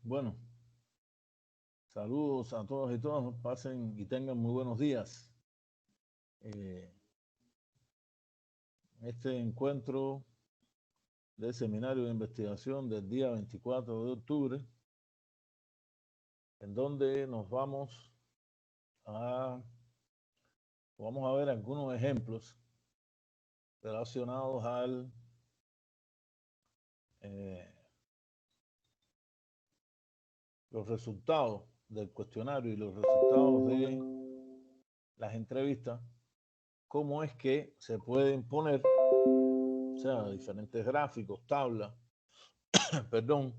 Bueno, saludos a todos y todas. Pasen y tengan muy buenos días. Este encuentro del seminario de investigación del día 24 de octubre, en donde vamos a ver algunos ejemplos relacionados al los resultados del cuestionario y los resultados de las entrevistas, cómo es que se pueden poner, o sea, diferentes gráficos, tablas, perdón,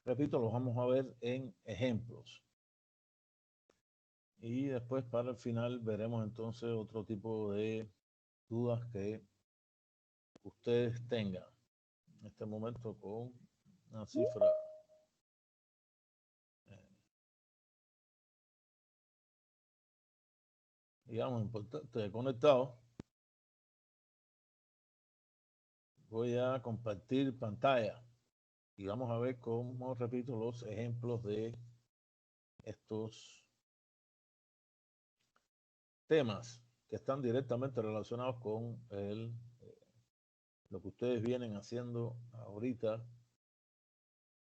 repito, los vamos a ver en ejemplos. Y después para el final veremos entonces otro tipo de dudas que ustedes tengan. En este momento con una cifra digamos importante de conectado. Voy a compartir pantalla y vamos a ver cómo, repito, los ejemplos de estos temas que están directamente relacionados con lo que ustedes vienen haciendo ahorita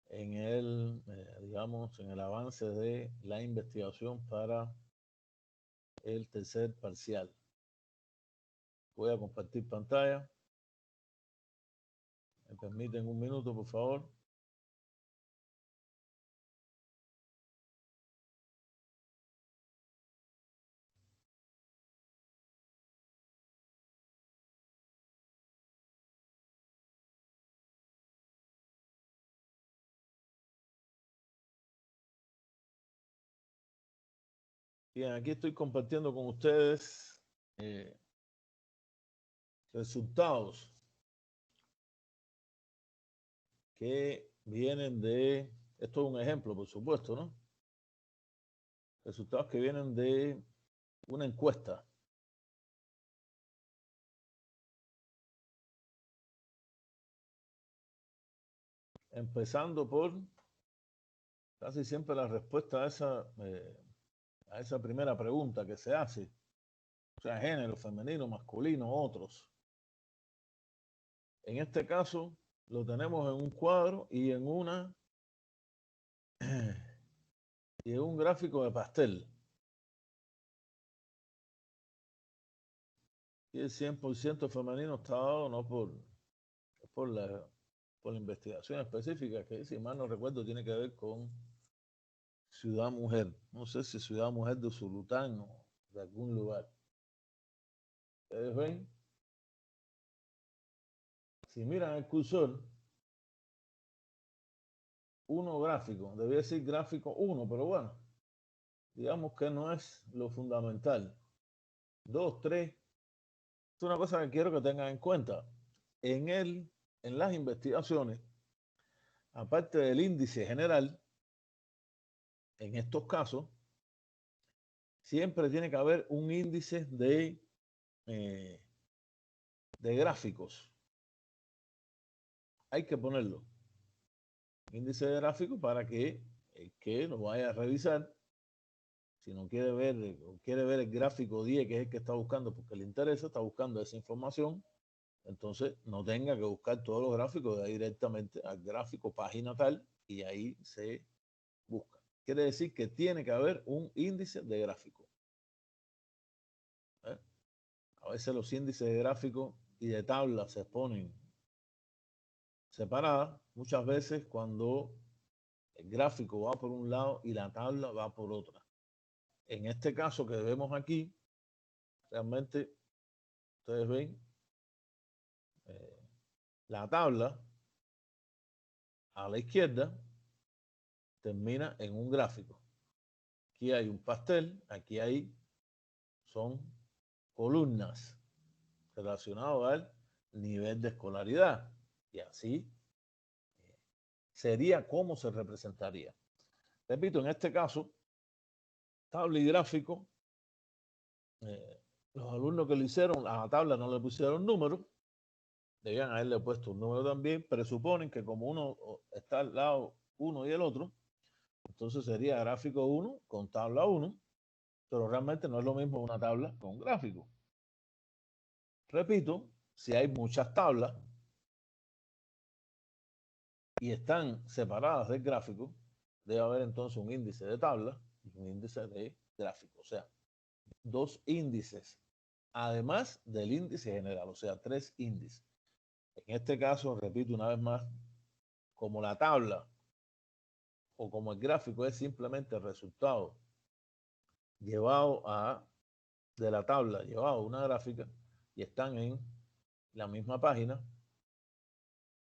en digamos, en el avance de la investigación para el tercer parcial. Voy a compartir pantalla. ¿Me permiten un minuto, por favor? Bien, aquí estoy compartiendo con ustedes resultados que vienen de, esto es un ejemplo, por supuesto, ¿no? Resultados que vienen de una encuesta. Empezando por casi siempre la respuesta a esa primera pregunta que se hace. O sea, género, femenino, masculino, otros. En este caso, lo tenemos en un cuadro y en un gráfico de pastel. Y el 100% femenino está dado no por la investigación específica, que si mal no recuerdo tiene que ver con Ciudad Mujer. No sé si Ciudad Mujer de Usulután o de algún lugar. ¿Ustedes ven? Si miran el cursor, uno gráfico, debía decir gráfico 1, pero bueno, digamos que no es lo fundamental. 2, 3, es una cosa que quiero que tengan en cuenta. En las investigaciones, aparte del índice general, en estos casos, siempre tiene que haber un índice de gráficos. Hay que ponerlo. Índice de gráficos para que el que lo vaya a revisar, si no quiere ver, o quiere ver el gráfico 10, que es el que está buscando porque le interesa, está buscando esa información, entonces no tenga que buscar todos los gráficos, de ahí directamente al gráfico página tal y ahí se busca. Quiere decir que tiene que haber un índice de gráfico. A veces los índices de gráfico y de tabla se ponen separadas, muchas veces cuando el gráfico va por un lado y la tabla va por otra. En este caso que vemos aquí, realmente ustedes ven la tabla a la izquierda termina en un gráfico. Aquí hay un pastel, aquí son columnas relacionadas al nivel de escolaridad. Y así sería como se representaría. Repito, en este caso, tabla y gráfico, los alumnos que lo hicieron, a la tabla no le pusieron números, debían haberle puesto un número también. Presuponen que como uno está al lado uno y el otro, entonces sería gráfico 1 con tabla 1, pero realmente no es lo mismo una tabla con un gráfico. Repito, si hay muchas tablas y están separadas del gráfico, debe haber entonces un índice de tabla y un índice de gráfico. O sea, dos índices, además del índice general, o sea, tres índices. En este caso, repito una vez más, como la tabla o como el gráfico es simplemente el resultado llevado de la tabla, llevado a una gráfica y están en la misma página,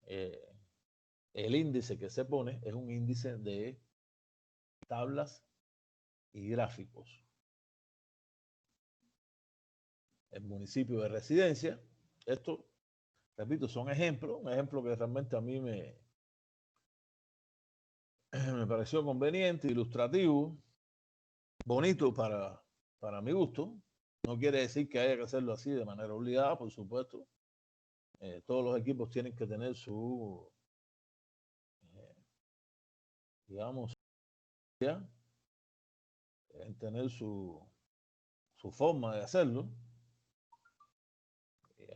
el índice que se pone es un índice de tablas y gráficos. El municipio de residencia, esto, repito, son ejemplos, un ejemplo que realmente a mí me pareció conveniente, ilustrativo, bonito para mi gusto. No quiere decir que haya que hacerlo así de manera obligada, por supuesto. Todos los equipos tienen que tener su, digamos, tener su forma de hacerlo.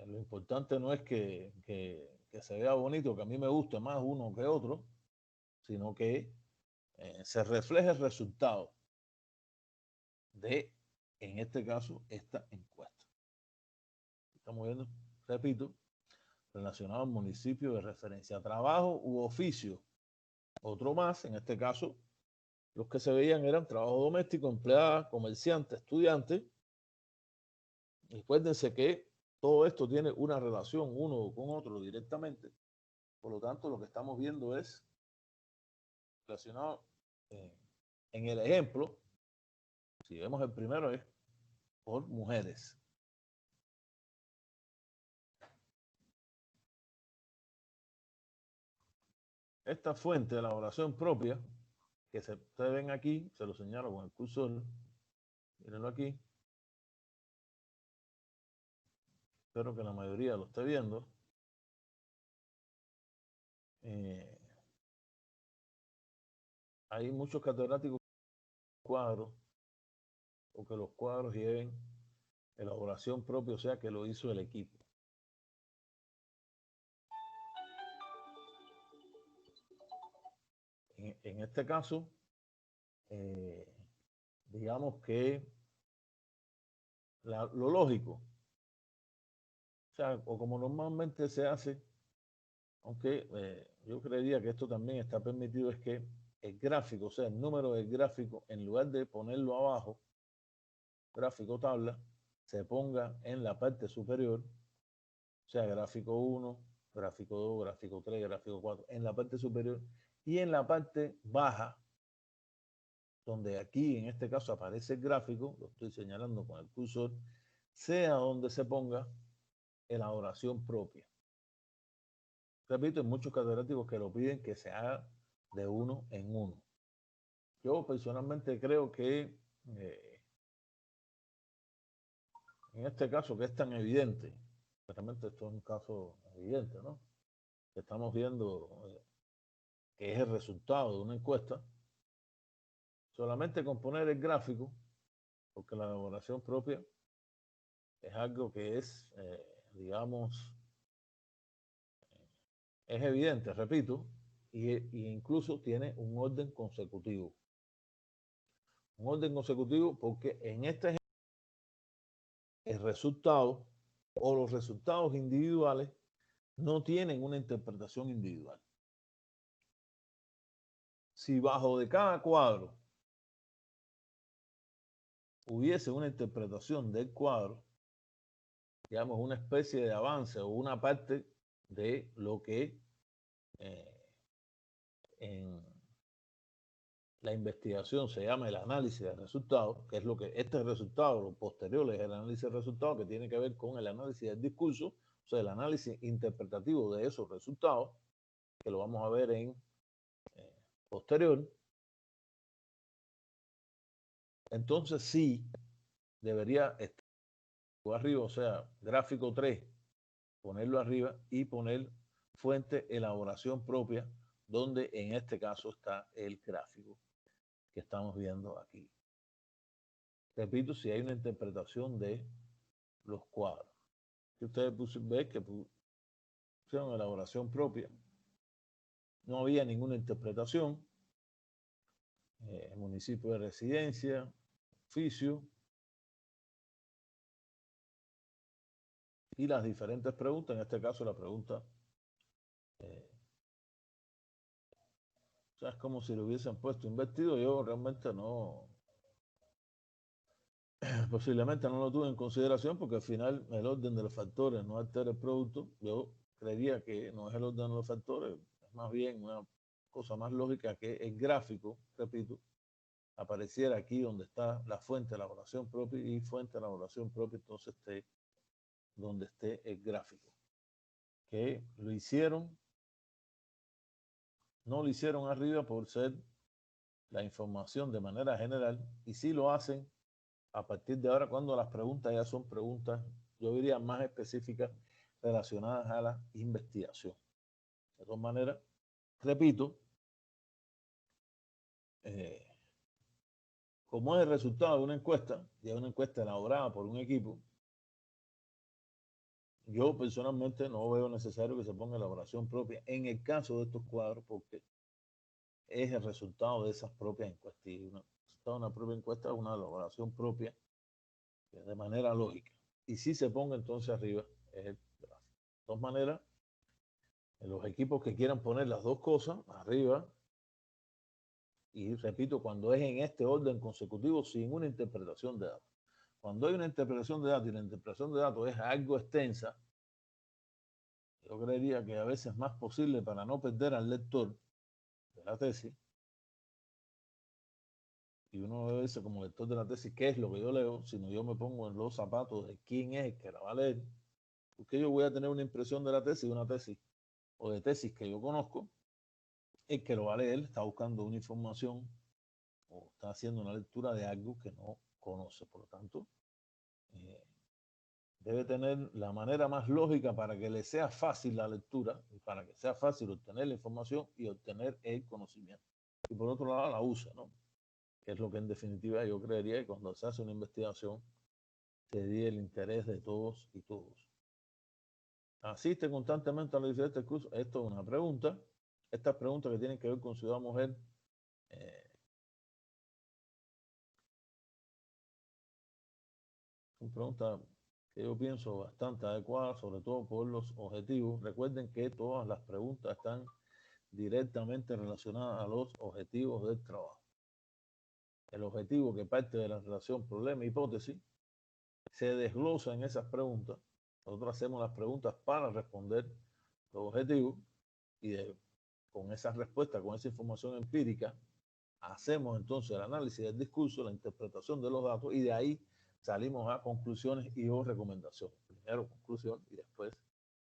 Lo importante no es que se vea bonito, que a mí me guste más uno que otro, sino que se refleje el resultado de, en este caso, esta encuesta. Estamos viendo, repito, relacionado al municipio de referencia, trabajo u oficio. Otro más, en este caso, los que se veían eran trabajo doméstico, empleada, comerciante, estudiante. Recuérdense que todo esto tiene una relación uno con otro directamente. Por lo tanto, lo que estamos viendo es relacionado en el ejemplo. Si vemos el primero es por mujeres. Esta fuente de elaboración propia, que ustedes ven aquí, se lo señalo con el cursor, mírenlo aquí. Espero que la mayoría lo esté viendo. Hay muchos catedráticos cuadros, o que los cuadros lleven elaboración propia, o sea que lo hizo el equipo. En este caso, digamos que lo lógico, o sea, o como normalmente se hace, aunque yo creería que esto también está permitido, es que el gráfico, o sea, el número del gráfico, en lugar de ponerlo abajo, gráfico tabla, se ponga en la parte superior, o sea, gráfico 1, gráfico 2, gráfico 3, gráfico 4, en la parte superior, y en la parte baja, donde aquí en este caso aparece el gráfico, lo estoy señalando con el cursor, sea donde se ponga elaboración propia. Repito, hay muchos catedráticos que lo piden que se haga de uno en uno. Yo personalmente creo que en este caso que es tan evidente, realmente esto es un caso evidente, ¿no? Estamos viendo que es el resultado de una encuesta, solamente con poner el gráfico, porque la elaboración propia es algo que es, digamos, es evidente, repito, y incluso tiene un orden consecutivo. Un orden consecutivo porque en este el resultado o los resultados individuales no tienen una interpretación individual. Si bajo de cada cuadro hubiese una interpretación del cuadro, digamos una especie de avance o una parte de lo que en la investigación se llama el análisis de resultados, que es lo que este resultado, lo posterior es el análisis de resultados, que tiene que ver con el análisis del discurso, o sea, el análisis interpretativo de esos resultados, que lo vamos a ver en posterior. Entonces sí debería estar arriba, o sea, gráfico 3 ponerlo arriba y poner fuente elaboración propia, donde en este caso está el gráfico que estamos viendo aquí. Repito, si hay una interpretación de los cuadros. Si ustedes ven que pusieron elaboración propia, no había ninguna interpretación, municipio de residencia, oficio, y las diferentes preguntas, en este caso la pregunta, o sea, es como si lo hubiesen puesto invertido. Yo realmente no, posiblemente no lo tuve en consideración porque al final el orden de los factores no altera el producto. Yo creería que no es el orden de los factores, es más bien una cosa más lógica que el gráfico, repito, apareciera aquí donde está la fuente de elaboración propia y fuente de elaboración propia, entonces esté donde esté el gráfico. Que lo hicieron, no lo hicieron arriba por ser la información de manera general, y sí lo hacen a partir de ahora cuando las preguntas ya son preguntas, yo diría, más específicas relacionadas a la investigación. De todas maneras, repito, como es el resultado de una encuesta, y es una encuesta elaborada por un equipo, yo personalmente no veo necesario que se ponga elaboración propia en el caso de estos cuadros, porque es el resultado de esas propias encuestas. Y el resultado de una propia encuesta es una elaboración propia de manera lógica. Y si se ponga entonces arriba es el gráfico. De todas maneras, los equipos que quieran poner las dos cosas arriba, y repito, cuando es en este orden consecutivo sin una interpretación de datos. Cuando hay una interpretación de datos y la interpretación de datos es algo extensa, yo creería que a veces es más posible, para no perder al lector de la tesis, y uno debe verse como lector de la tesis, qué es lo que yo leo, sino yo me pongo en los zapatos de quién es el que la va a leer, porque yo voy a tener una impresión de la tesis, una tesis o de tesis que yo conozco. El que lo va a leer está buscando una información o está haciendo una lectura de algo que no conoce. Por lo tanto, debe tener la manera más lógica para que le sea fácil la lectura y para que sea fácil obtener la información y obtener el conocimiento. Y por otro lado, la usa, ¿no? Que es lo que en definitiva yo creería que cuando se hace una investigación sería el interés de todos y todos. Asiste constantemente a los diferentes cursos. Esto es una pregunta. Estas preguntas que tienen que ver con ciudad mujer, son preguntas que yo pienso bastante adecuadas, sobre todo por los objetivos. Recuerden que todas las preguntas están directamente relacionadas a los objetivos del trabajo. El objetivo, que parte de la relación problema-hipótesis, se desglosa en esas preguntas. Nosotros hacemos las preguntas para responder los objetivos y con esas respuestas, con esa información empírica, hacemos entonces el análisis del discurso, la interpretación de los datos, y de ahí salimos a conclusiones y o recomendaciones. Primero conclusión y después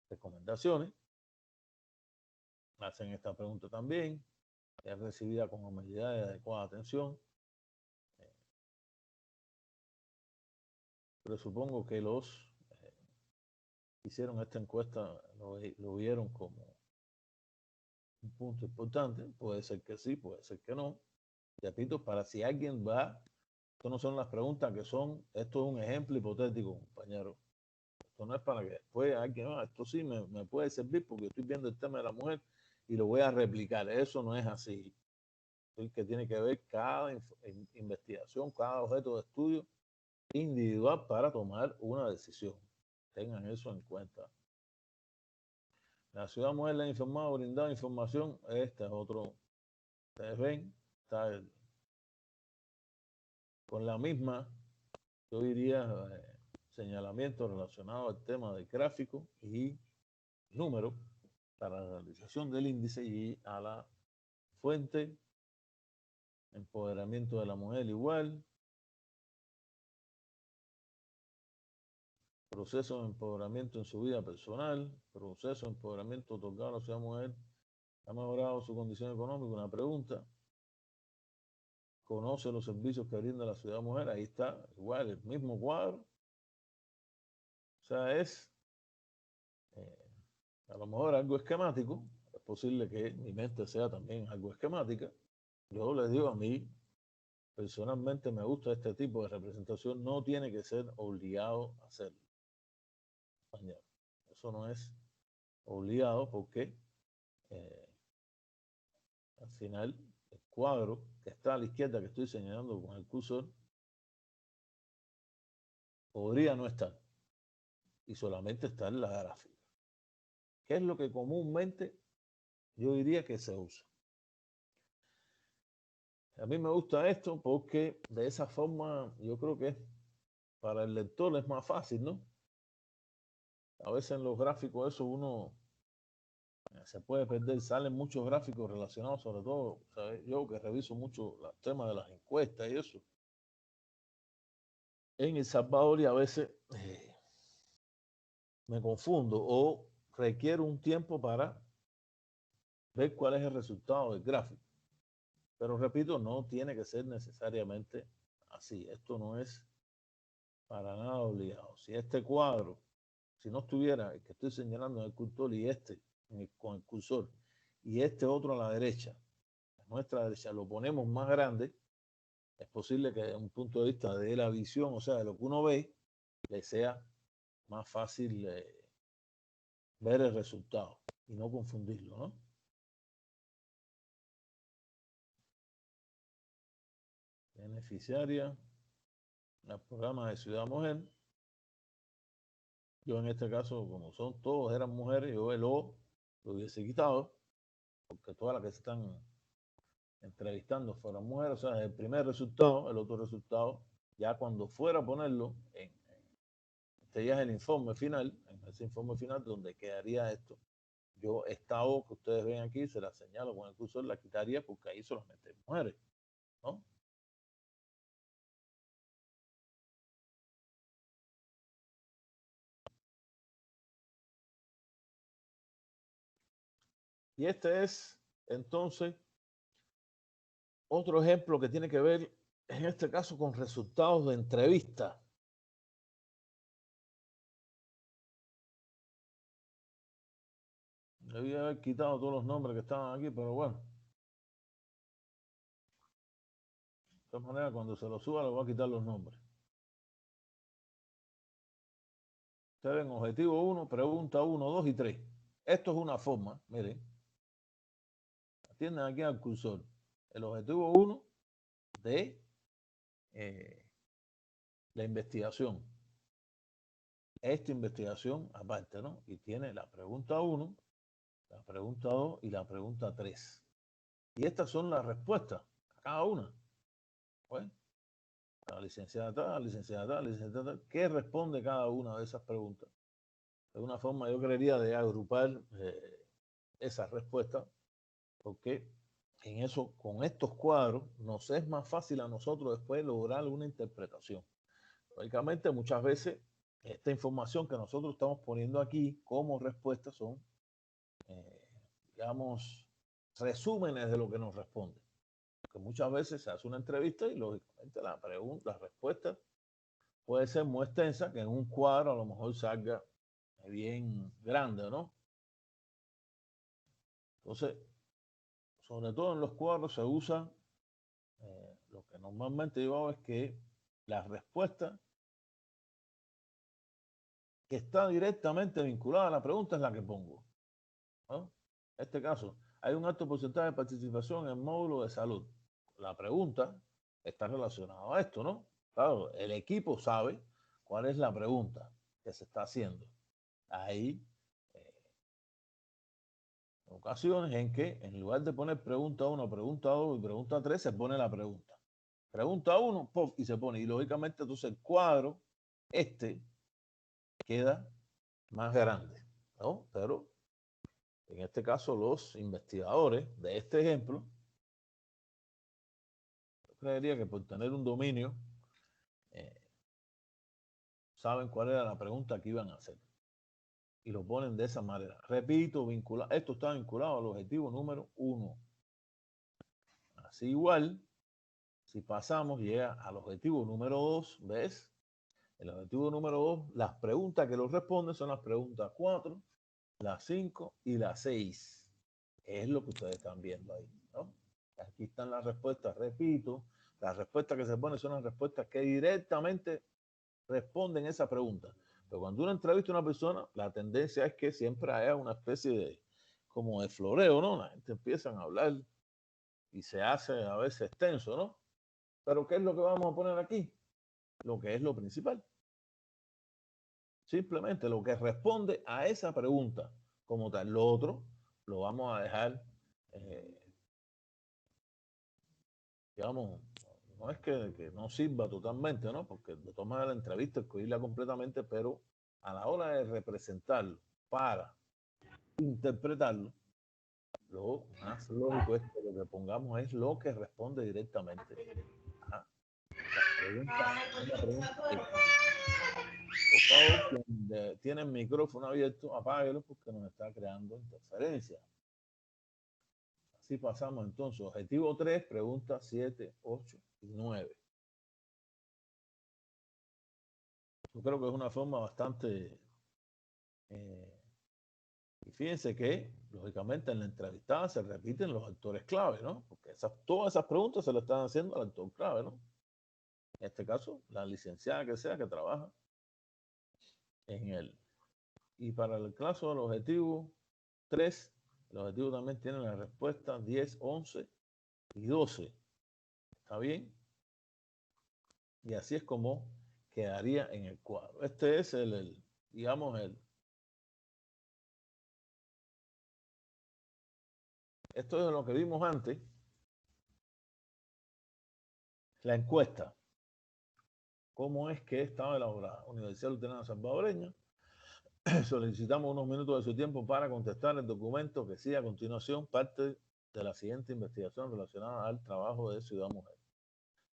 recomendaciones. Hacen esta pregunta también, es recibida con humildad y adecuada atención. Pero supongo que los hicieron esta encuesta lo vieron como un punto importante. Puede ser que sí, puede ser que no. Repito, para si alguien va, esto no son las preguntas que son, esto es un ejemplo hipotético, compañero. Esto no es para que después alguien, no, esto sí me puede servir porque estoy viendo el tema de la mujer y lo voy a replicar. Eso no es así. Es que tiene que ver cada investigación, cada objeto de estudio individual para tomar una decisión. Tengan eso en cuenta. La ciudad mujer le ha informado, brindado información. Este es otro. Ustedes ven, está con la misma, yo diría, señalamiento relacionado al tema del gráfico y número para la realización del índice y a la fuente, empoderamiento de la mujer igual, proceso de empoderamiento en su vida personal, proceso de empoderamiento otorgado a la ciudad mujer, ha mejorado su condición económica, una pregunta, conoce los servicios que brinda la ciudad mujer, ahí está, igual, el mismo cuadro, o sea, es a lo mejor algo esquemático, es posible que mi mente sea también algo esquemática. Yo les digo, a mí personalmente me gusta este tipo de representación, no tiene que ser obligado a hacerlo. Eso no es obligado porque al final el cuadro que está a la izquierda que estoy señalando con el cursor podría no estar y solamente está en la gráfica. ¿Qué es lo que comúnmente yo diría que se usa? A mí me gusta esto porque de esa forma yo creo que para el lector es más fácil, ¿no? A veces en los gráficos eso uno se puede perder, salen muchos gráficos relacionados, sobre todo, ¿sabes? Yo que reviso mucho los temas de las encuestas y eso, en El Salvador y a veces me confundo o requiero un tiempo para ver cuál es el resultado del gráfico. Pero repito, no tiene que ser necesariamente así. Esto no es para nada obligado. Si este cuadro, si no estuviera el que estoy señalando en el cursor y este con el cursor y este otro a la derecha, a nuestra derecha, lo ponemos más grande, es posible que desde un punto de vista de la visión, o sea, de lo que uno ve, le sea más fácil ver el resultado y no confundirlo, ¿no? Beneficiaria, el programa de Ciudad Mujer. Yo en este caso, como son todos eran mujeres, yo el O lo hubiese quitado, porque todas las que se están entrevistando fueron mujeres. O sea, el primer resultado, el otro resultado, ya cuando fuera a ponerlo este ya es el informe final, en ese informe final donde quedaría esto. Yo esta O que ustedes ven aquí, se la señalo con el cursor, la quitaría porque ahí solamente mujeres, ¿no? Y este es, entonces, otro ejemplo que tiene que ver, en este caso, con resultados de entrevista. Debía haber quitado todos los nombres que estaban aquí, pero bueno. De todas maneras, cuando se lo suba, le voy a quitar los nombres. Ustedes ven objetivo 1, pregunta 1, 2 y 3. Esto es una forma, miren. Atienden aquí al cursor. El objetivo 1 de la investigación. Esta investigación aparte, ¿no? Y tiene la pregunta 1, la pregunta 2 y la pregunta 3. Y estas son las respuestas a cada una. Pues, la licenciada tal, la licenciada tal, la licenciada tal. ¿Qué responde cada una de esas preguntas? De una forma, yo creería, de agrupar esas respuestas, porque en eso, con estos cuadros, nos es más fácil a nosotros después lograr una interpretación. Lógicamente, muchas veces, esta información que nosotros estamos poniendo aquí como respuesta son, digamos, resúmenes de lo que nos responde. Porque muchas veces se hace una entrevista y, lógicamente, la respuesta puede ser muy extensa, que en un cuadro a lo mejor salga bien grande, ¿no? Entonces, sobre todo en los cuadros se usa, lo que normalmente yo hago es que la respuesta que está directamente vinculada a la pregunta es la que pongo, ¿no? En este caso, hay un alto porcentaje de participación en el módulo de salud. La pregunta está relacionada a esto, ¿no? Claro, el equipo sabe cuál es la pregunta que se está haciendo. Hay ocasiones en que en lugar de poner pregunta 1, pregunta 2 y pregunta 3, se pone la pregunta. Pregunta 1, y se pone. Y lógicamente entonces el cuadro, queda más grande, ¿no? Pero en este caso los investigadores de este ejemplo, yo creería que por tener un dominio, eh, saben cuál era la pregunta que iban a hacer. Y lo ponen de esa manera. Repito, esto está vinculado al objetivo número 1. Así igual, si pasamos, llega al objetivo número 2, ¿ves? El objetivo número 2, las preguntas que lo responden son las preguntas 4, la 5 y la 6. Es lo que ustedes están viendo ahí, ¿no? Aquí están las respuestas. Repito, las respuestas que se ponen son las respuestas que directamente responden esa pregunta. Pero cuando uno entrevista a una persona, la tendencia es que siempre haya una especie de, como de floreo, ¿no? La gente empieza a hablar y se hace a veces extenso, ¿no? Pero ¿qué es lo que vamos a poner aquí? Lo que es lo principal. Simplemente lo que responde a esa pregunta como tal. Lo otro lo vamos a dejar, eh, digamos, no es que no sirva totalmente, ¿no? Porque de todas maneras la entrevista escogerla completamente, pero a la hora de representarlo para interpretarlo, lo más lógico es que lo que pongamos es lo que responde directamente a la pregunta. Por favor, quien tiene el micrófono abierto, apáguelo porque nos está creando interferencia. Así pasamos entonces. Objetivo 3, preguntas 7, 8 y 9. Yo creo que es una forma bastante... y fíjense que, lógicamente, en la entrevistada se repiten los actores clave, ¿no? Porque todas esas preguntas se le están haciendo al actor clave, ¿no? En este caso, la licenciada que sea que trabaja en él. Y para el caso del objetivo 3, el objetivo también tiene la respuesta 10, 11 y 12. ¿Está bien? Y así es como quedaría en el cuadro. Este es digamos, esto es lo que vimos antes, la encuesta. ¿Cómo es que estaba elaborada? Universidad Luterana Salvadoreña. Solicitamos unos minutos de su tiempo para contestar el documento que sigue a continuación parte de la siguiente investigación relacionada al trabajo de Ciudad Mujer.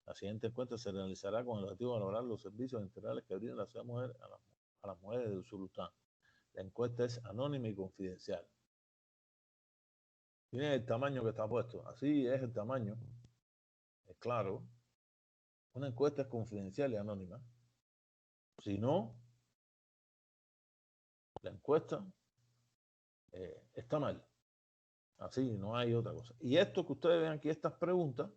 La siguiente encuesta se realizará con el objetivo de valorar los servicios integrales que brinda la Ciudad Mujer a las mujeres de Usulután. La encuesta es anónima y confidencial. Miren el tamaño que está puesto. Así es el tamaño. Es claro. Una encuesta es confidencial y anónima. Si no, la encuesta está mal. Así, no hay otra cosa. Y esto que ustedes ven aquí, estas preguntas,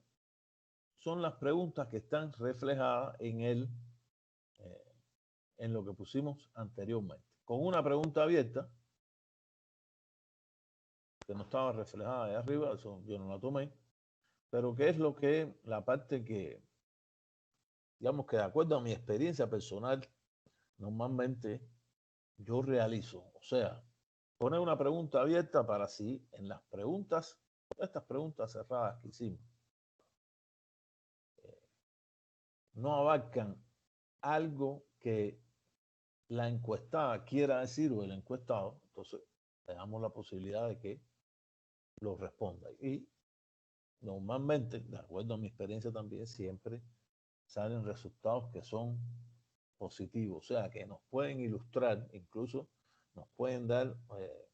son las preguntas que están reflejadas en lo que pusimos anteriormente. Con una pregunta abierta, que no estaba reflejada ahí arriba, eso yo no la tomé, pero que es lo que, la parte que, digamos que de acuerdo a mi experiencia personal, normalmente yo realizo. O sea, poner una pregunta abierta para si en las preguntas, estas preguntas cerradas que hicimos, no abarcan algo que la encuestada quiera decir o el encuestado, entonces le damos la posibilidad de que lo responda. Y normalmente, de acuerdo a mi experiencia también, siempre salen resultados que son positivos, o sea, que nos pueden ilustrar, incluso nos pueden dar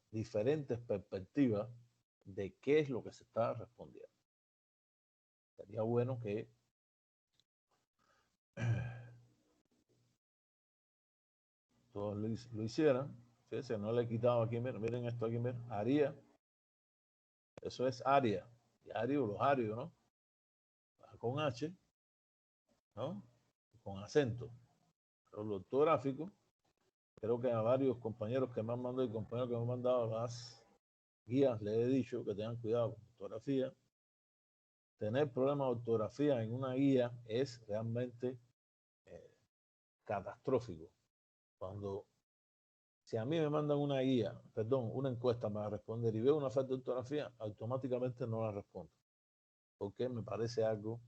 diferentes perspectivas de qué es lo que se está respondiendo. Sería bueno que todos lo hicieran. Fíjense, no le he quitado aquí, miren esto aquí, miren, Aria, eso es Aria, y Ario, los Arios, ¿no? Con H, ¿no? Con acento. Pero lo ortográfico, creo que a varios compañeros que me han mandado y compañeros que me han mandado las guías les he dicho que tengan cuidado con ortografía. Tener problemas de ortografía en una guía es realmente catastrófico. Si a mí me mandan una guía, perdón, una encuesta para responder y veo una falta de ortografía, automáticamente no la respondo. Porque me parece algo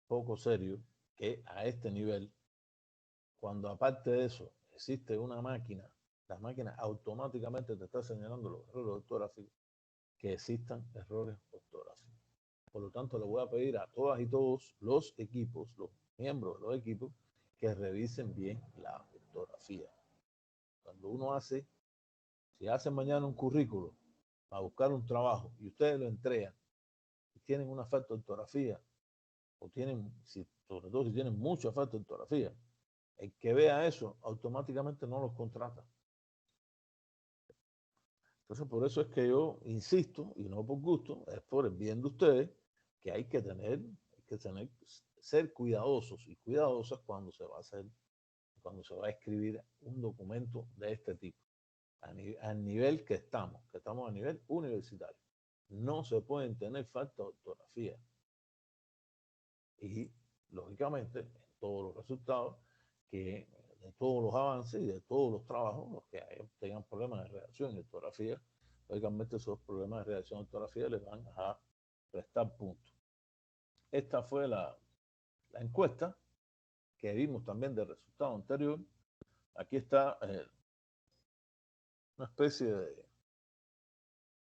poco serio que a este nivel, cuando aparte de eso existe una máquina, la máquina automáticamente te está señalando los errores ortográficos, que existan errores ortográficos. Por lo tanto, le voy a pedir a todas y todos los equipos, los miembros de los equipos, que revisen bien la ortografía. Cuando uno si hacen mañana un currículo para buscar un trabajo y ustedes lo entregan y tienen una falta de ortografía, o sobre todo si tienen mucha falta de ortografía, el que vea eso automáticamente no los contrata. Entonces, por eso es que yo insisto, y no por gusto, es por el bien de ustedes, que ser cuidadosos y cuidadosas cuando se va a hacer, cuando se va a escribir un documento de este tipo, al nivel que estamos a nivel universitario. No se pueden tener falta de ortografía. Y, lógicamente, en todos los resultados, que de todos los avances y de todos los trabajos, los que tengan problemas de redacción y ortografía, lógicamente esos problemas de redacción y ortografía les van a restar puntos. Esta fue la encuesta que vimos también del resultado anterior. Aquí está una especie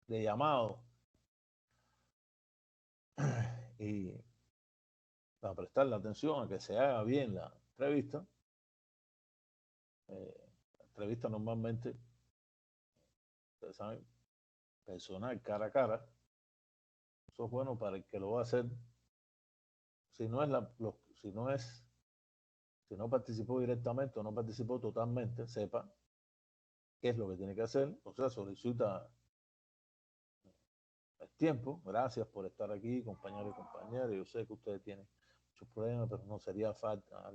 de llamado y para prestarle atención a que se haga bien la entrevista. La entrevista normalmente, ustedes saben, personal, cara a cara. Eso es bueno para el que lo va a hacer. Si no es si no participó directamente o no participó totalmente, sepa qué es lo que tiene que hacer. O sea, solicita el tiempo. Gracias por estar aquí, compañeros y compañeras. Yo sé que ustedes tienen muchos problemas, pero no sería falta,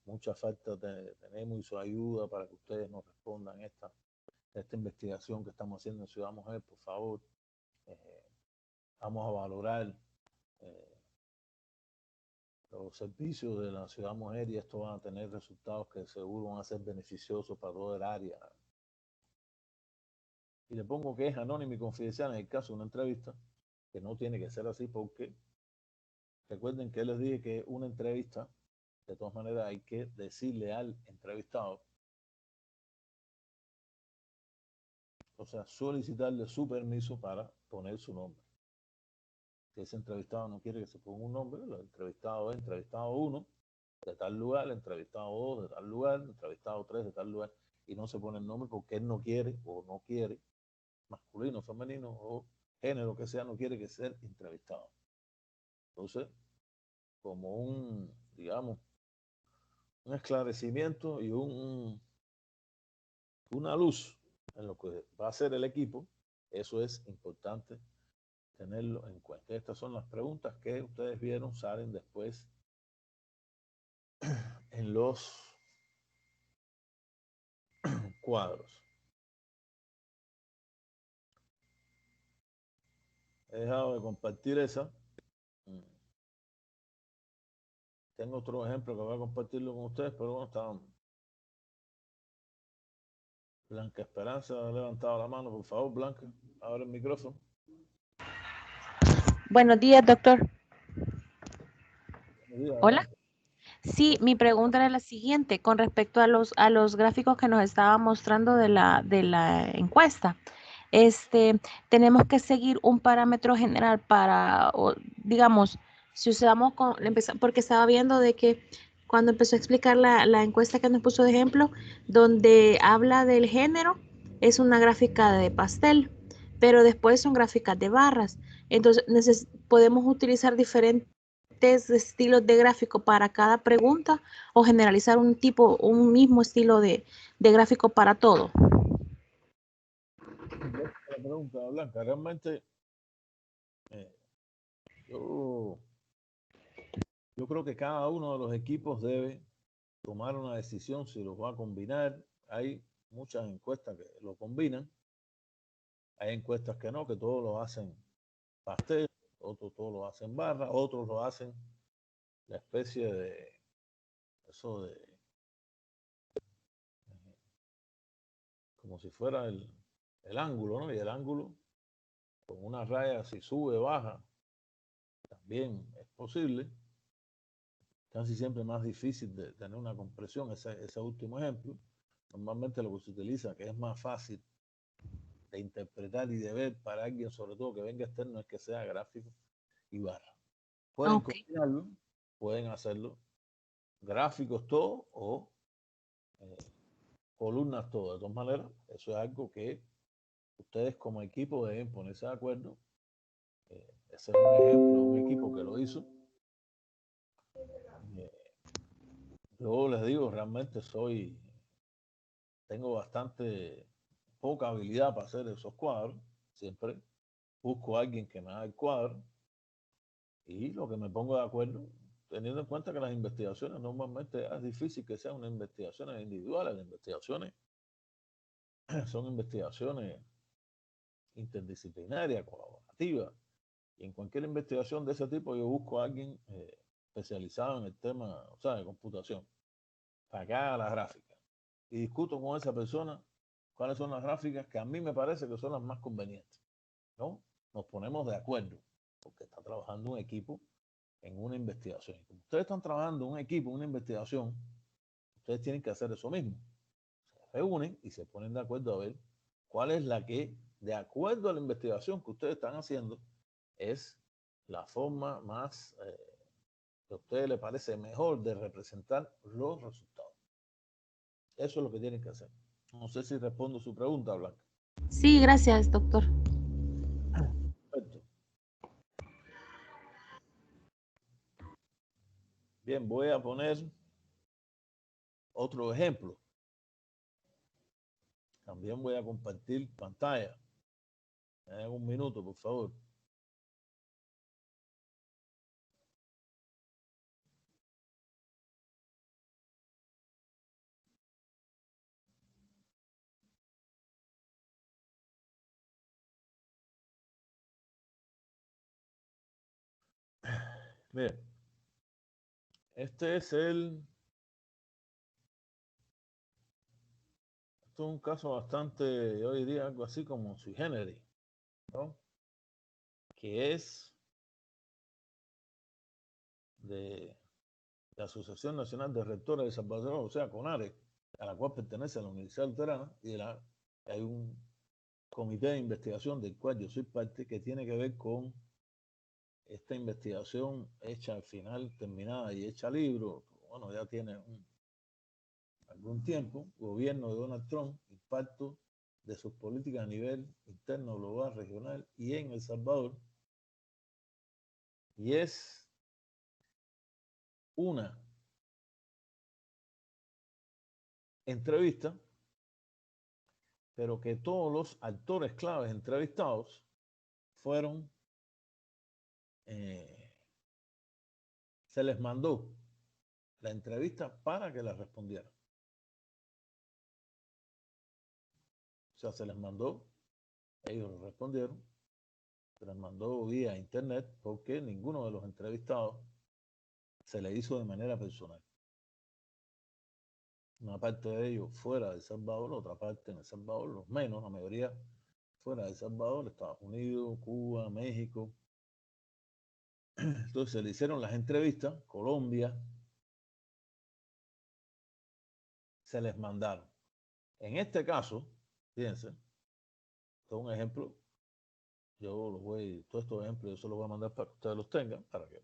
mucha falta. Tenemos su ayuda para que ustedes nos respondan esta investigación que estamos haciendo en Ciudad Mujer. Por favor, vamos a valorar los servicios de la Ciudad Mujer y esto van a tener resultados que seguro van a ser beneficiosos para todo el área. Y le pongo que es anónimo y confidencial en el caso de una entrevista, que no tiene que ser así porque recuerden que les dije que una entrevista, de todas maneras hay que decirle al entrevistado, o sea, solicitarle su permiso para poner su nombre. Si ese entrevistado no quiere que se ponga un nombre, el entrevistado es entrevistado 1 de tal lugar, el entrevistado 2 de tal lugar, el entrevistado 3 de tal lugar, y no se pone el nombre porque él no quiere o no quiere, masculino, femenino o género que sea, no quiere que sea entrevistado. Entonces, como digamos, un esclarecimiento y una luz en lo que va a ser el equipo, eso es importante tenerlo en cuenta. Estas son las preguntas que ustedes vieron, salen después en los cuadros. He dejado de compartir esa. Tengo otro ejemplo que voy a compartirlo con ustedes, pero bueno, está Blanca Esperanza ha levantado la mano. Por favor, Blanca, abre el micrófono. Buenos días, doctor. Buenos días, Hola. Blanca. Sí, mi pregunta era la siguiente, con respecto a los gráficos que nos estaba mostrando de la encuesta. Tenemos que seguir un parámetro general digamos, si usamos porque estaba viendo de que cuando empezó a explicar la encuesta que nos puso de ejemplo, donde habla del género, es una gráfica de pastel, pero después son gráficas de barras. Entonces, podemos utilizar diferentes estilos de gráfico para cada pregunta o generalizar un mismo estilo de gráfico para todo. La pregunta, Blanca, realmente eh, yo, yo creo que cada uno de los equipos debe tomar una decisión si los va a combinar. Hay muchas encuestas que lo combinan, hay encuestas que no, que todos lo hacen pastel, otros todos lo hacen barra, otros lo hacen la especie de eso de como si fuera el ángulo, ¿no? Y el ángulo con una raya si sube, baja, también es posible. Casi siempre más difícil de tener una compresión, ese último ejemplo. Normalmente lo que se utiliza, que es más fácil de interpretar y de ver para alguien, sobre todo que venga externo, es que sea gráfico y barra. Pueden Ok. combinarlo, pueden hacerlo gráficos todos o eh, columnas todas. De todas maneras, eso es algo que ustedes como equipo deben ponerse de acuerdo. Ese es un ejemplo de un equipo que lo hizo. Eh, yo les digo, realmente tengo bastante poca habilidad para hacer esos cuadros, siempre busco a alguien que me haga el cuadro y lo que me pongo de acuerdo, teniendo en cuenta que las investigaciones normalmente es difícil que sean unas investigaciones individuales, las investigaciones son investigaciones interdisciplinarias, colaborativas, y en cualquier investigación de ese tipo yo busco a alguien especializado en el tema, o sea, de computación, para que haga la gráfica. Y discuto con esa persona cuáles son las gráficas que a mí me parece que son las más convenientes, ¿no? Nos ponemos de acuerdo, porque está trabajando un equipo en una investigación. Y como ustedes están trabajando en un equipo, en una investigación, ustedes tienen que hacer eso mismo. Se reúnen y se ponen de acuerdo a ver cuál es la que, de acuerdo a la investigación que ustedes están haciendo, es la forma más que a ustedes les parece mejor de representar los resultados. Eso es lo que tienen que hacer. No sé si respondo su pregunta, Blanca. Sí, gracias, doctor. Perfecto. Bien, voy a poner otro ejemplo. También voy a compartir pantalla. En un minuto, por favor. Bien, este es esto es un caso bastante, yo diría algo así como sui generis, ¿no? Que es de la Asociación Nacional de Rectores de El Salvador, o sea, CONARE, a la cual pertenece a la Universidad Luterana, y hay un comité de investigación del cual yo soy parte, que tiene que ver con esta investigación hecha al final, terminada y hecha libro. Bueno, ya tiene algún tiempo, gobierno de Donald Trump, impacto de sus políticas a nivel interno, global, regional y en El Salvador. Y es una entrevista, pero que todos los actores claves entrevistados fueron, se les mandó la entrevista para que la respondieran. O sea, se les mandó, ellos respondieron, se les mandó vía internet porque ninguno de los entrevistados se le hizo de manera personal. Una parte de ellos fuera de El Salvador, otra parte en El Salvador, los menos, la mayoría fuera de El Salvador, Estados Unidos, Cuba, México. Entonces se le hicieron las entrevistas, Colombia, se les mandaron. En este caso, fíjense, esto es un ejemplo, todos estos ejemplos yo se los voy a mandar para que ustedes los tengan, para que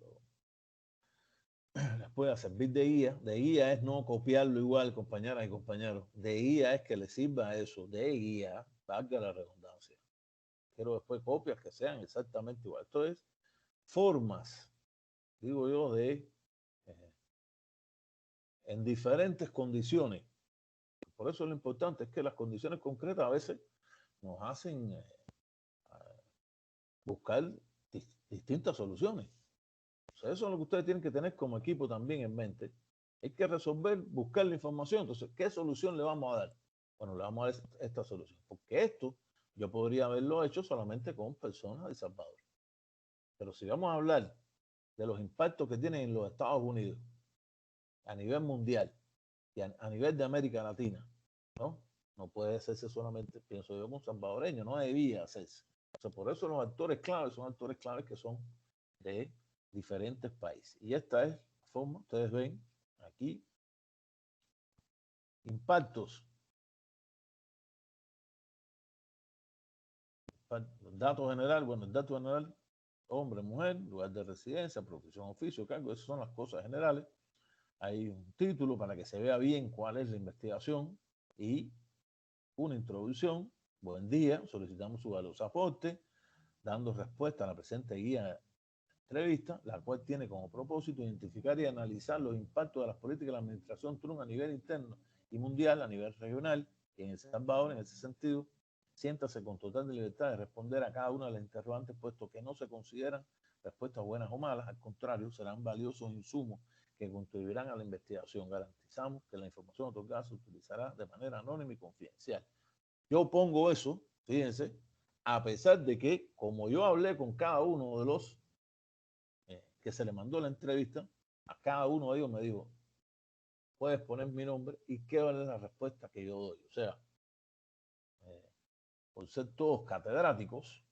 les pueda servir de guía. De guía es no copiarlo igual, compañeras y compañeros. De guía es que les sirva eso, de guía, valga la redundancia. Quiero después copias que sean exactamente igual. Esto es formas, digo yo, en diferentes condiciones. Por eso lo importante es que las condiciones concretas a veces nos hacen buscar distintas soluciones. O sea, eso es lo que ustedes tienen que tener como equipo también en mente. Hay que resolver, buscar la información. Entonces, ¿qué solución le vamos a dar? Bueno, le vamos a dar esta solución. Porque esto yo podría haberlo hecho solamente con personas de El Salvador. Pero si vamos a hablar de los impactos que tienen en los Estados Unidos a nivel mundial y a nivel de América Latina, ¿no? No puede hacerse solamente, pienso yo, como salvadoreño, no debía hacerse. O sea, por eso los actores claves son actores claves que son de diferentes países. Y esta es la forma, ustedes ven aquí, impactos. Dato general, bueno, el dato general, hombre, mujer, lugar de residencia, profesión, oficio, cargo, esas son las cosas generales. Hay un título para que se vea bien cuál es la investigación y una introducción. Buen día, solicitamos su valioso aporte, dando respuesta a la presente guía de entrevista, la cual tiene como propósito identificar y analizar los impactos de las políticas de la administración Trump a nivel interno y mundial, a nivel regional, y en El Salvador, en ese sentido, siéntase con total libertad de responder a cada una de las interrogantes, puesto que no se consideran respuestas buenas o malas, al contrario, serán valiosos insumos que contribuirán a la investigación. Garantizamos que la información otorgada se utilizará de manera anónima y confidencial. Yo pongo eso, fíjense, a pesar de que, como yo hablé con cada uno de los que se le mandó la entrevista, a cada uno de ellos me dijo, puedes poner mi nombre y qué es la respuesta que yo doy. O sea, por ser todos catedráticos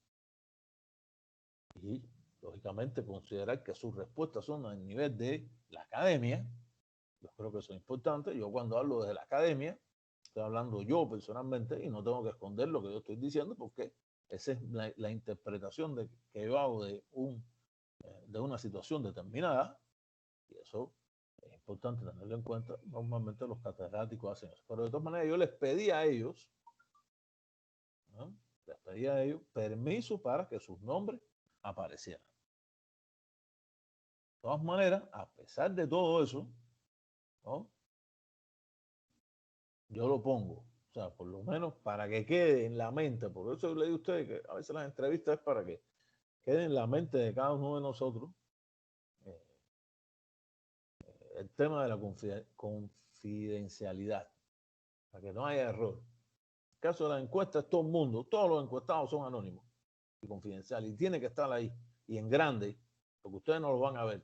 y, lógicamente, considerar que sus respuestas son al nivel de la academia, yo creo que eso es importante. Yo cuando hablo desde la academia, estoy hablando yo personalmente y no tengo que esconder lo que yo estoy diciendo porque esa es la interpretación que yo hago de una situación determinada y eso es importante tenerlo en cuenta. Normalmente los catedráticos hacen eso. Pero de todas maneras yo les pedí a ellos, ¿no? Les pedí a ellos permiso para que sus nombres aparecieran. De todas maneras, a pesar de todo eso, ¿no? Yo lo pongo. O sea, por lo menos para que quede en la mente. Por eso le digo a ustedes que a veces las entrevistas es para que quede en la mente de cada uno de nosotros eh, el tema de la confidencialidad, para que no haya error. En el caso de las encuestas, todo el mundo, todos los encuestados son anónimos y confidenciales y tiene que estar ahí y en grande, porque ustedes no lo van a ver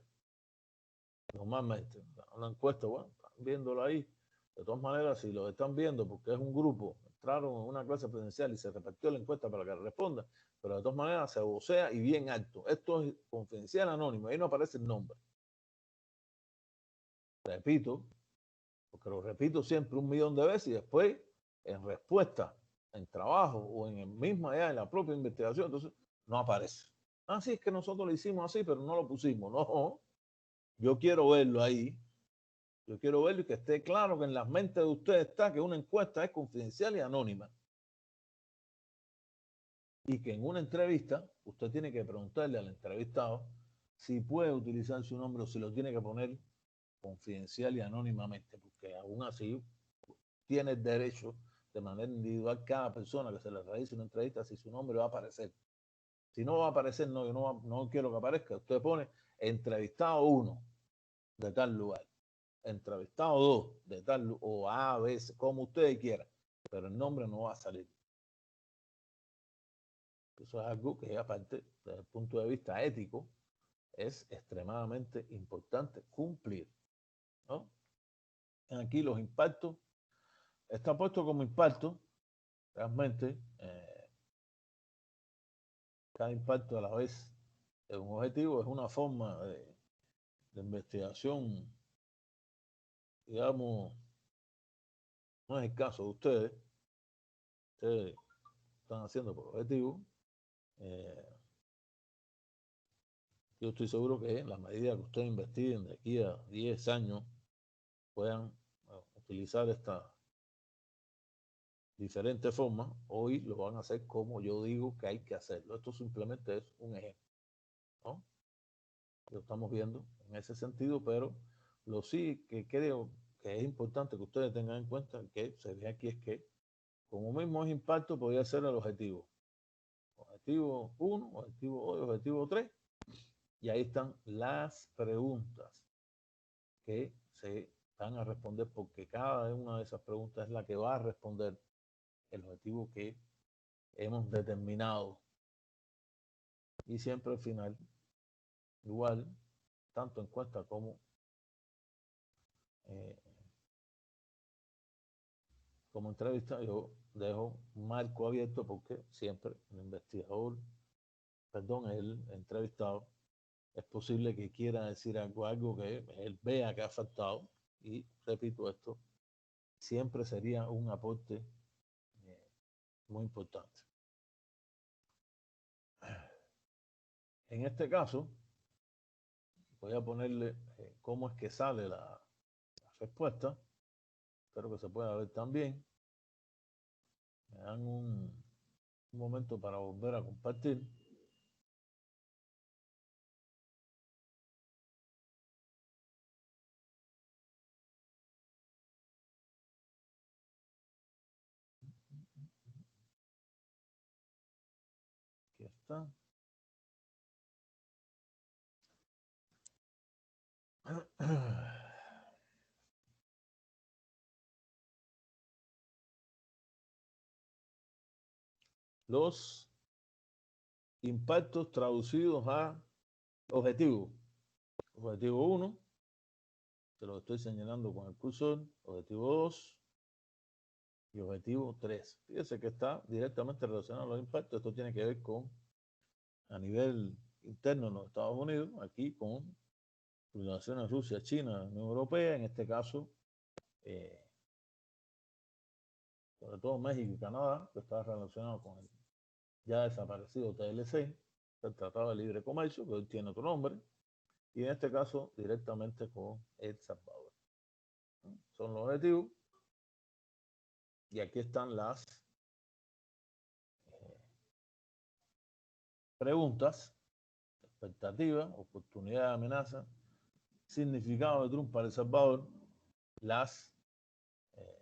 normalmente. Una encuesta, bueno, están viéndolo ahí. De todas maneras, si lo están viendo porque es un grupo, entraron en una clase presencial y se repartió la encuesta para que responda, pero de todas maneras se vocea y bien alto. Esto es confidencial anónimo, ahí no aparece el nombre. Repito, porque lo repito siempre 1.000.000 de veces y después en respuesta, en trabajo o en el mismo allá, en la propia investigación, entonces no aparece. Ah, sí, es que nosotros lo hicimos así, pero no lo pusimos. No, yo quiero verlo ahí. Yo quiero verlo y que esté claro que en las mentes de ustedes está que una encuesta es confidencial y anónima. Y que en una entrevista usted tiene que preguntarle al entrevistado si puede utilizar su nombre o si lo tiene que poner confidencial y anónimamente, porque aún así tiene el derecho de manera individual cada persona que se le realice una entrevista si su nombre va a aparecer. Si no va a aparecer, no, yo no quiero que aparezca. Usted pone entrevistado 1 de tal lugar, entrevistado 2 de tal lugar, o A, B, como usted quiera, pero el nombre no va a salir. Eso es algo que, aparte, desde el punto de vista ético, es extremadamente importante cumplir, ¿no? Aquí los impactos, está puesto como impacto, realmente, cada impacto a la vez es un objetivo, es una forma de investigación, digamos, no es el caso de ustedes, ustedes están haciendo por objetivo. Yo estoy seguro que en la medida que ustedes investiguen de aquí a 10 años puedan utilizar esta diferente forma, hoy lo van a hacer como yo digo que hay que hacerlo. Esto simplemente es un ejemplo, ¿no? Lo estamos viendo en ese sentido, pero lo sí que creo que es importante que ustedes tengan en cuenta que se ve aquí es que como mismo es impacto, podría ser el objetivo. Objetivo 1, objetivo 2, objetivo 3. Y ahí están las preguntas que se van a responder porque cada una de esas preguntas es la que va a responder el objetivo que hemos determinado. Y siempre al final, igual, tanto encuesta eh, como entrevista, yo dejo un marco abierto porque siempre el investigador, perdón, el entrevistado, es posible que quiera decir algo que él vea que ha faltado. Y repito esto, siempre sería un aporte muy importante. En este caso, voy a ponerle cómo es que sale la respuesta. Espero que se pueda ver también. Me dan un momento para volver a compartir. está. Los impactos traducidos a objetivos. Objetivo 1, te lo estoy señalando con el cursor. Objetivo 2 y objetivo 3. Fíjese que está directamente relacionado a los impactos. Esto tiene que ver con, a nivel interno en los Estados Unidos, aquí con relaciones Rusia, China, Unión Europea, en este caso, sobre todo México y Canadá, que está relacionado con el ya desaparecido TLC, el Tratado de Libre Comercio, que hoy tiene otro nombre, y en este caso directamente con El Salvador. Son los objetivos, y aquí están las preguntas, expectativas, oportunidades, amenazas, significado de Trump para El Salvador, las,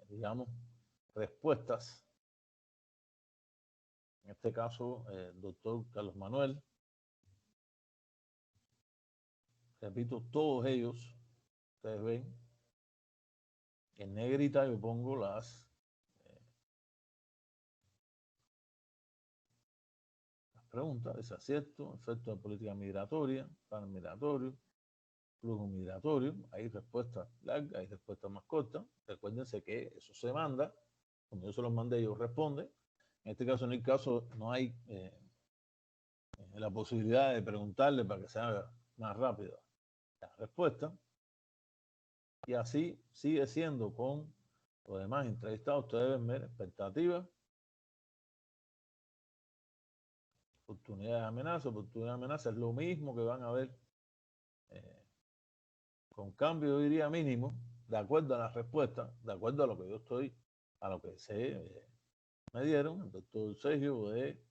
digamos, respuestas. En este caso, doctor Carlos Manuel. Repito, todos ellos, ustedes ven, en negrita yo pongo las preguntas: desacierto, efecto de política migratoria, plan migratorio, flujo migratorio. Hay respuestas largas, hay respuestas más cortas. Recuérdense que eso se manda, cuando yo se los mandé ellos responden. En este caso, en el caso, no hay la posibilidad de preguntarle para que sea más rápida la respuesta. Y así sigue siendo con los demás entrevistados. Ustedes deben ver expectativas, oportunidades de amenaza. Oportunidades de amenaza es lo mismo que van a ver, con cambio, yo diría mínimo, de acuerdo a la respuesta, de acuerdo a lo que yo estoy, a lo que me dieron, el doctor Sergio de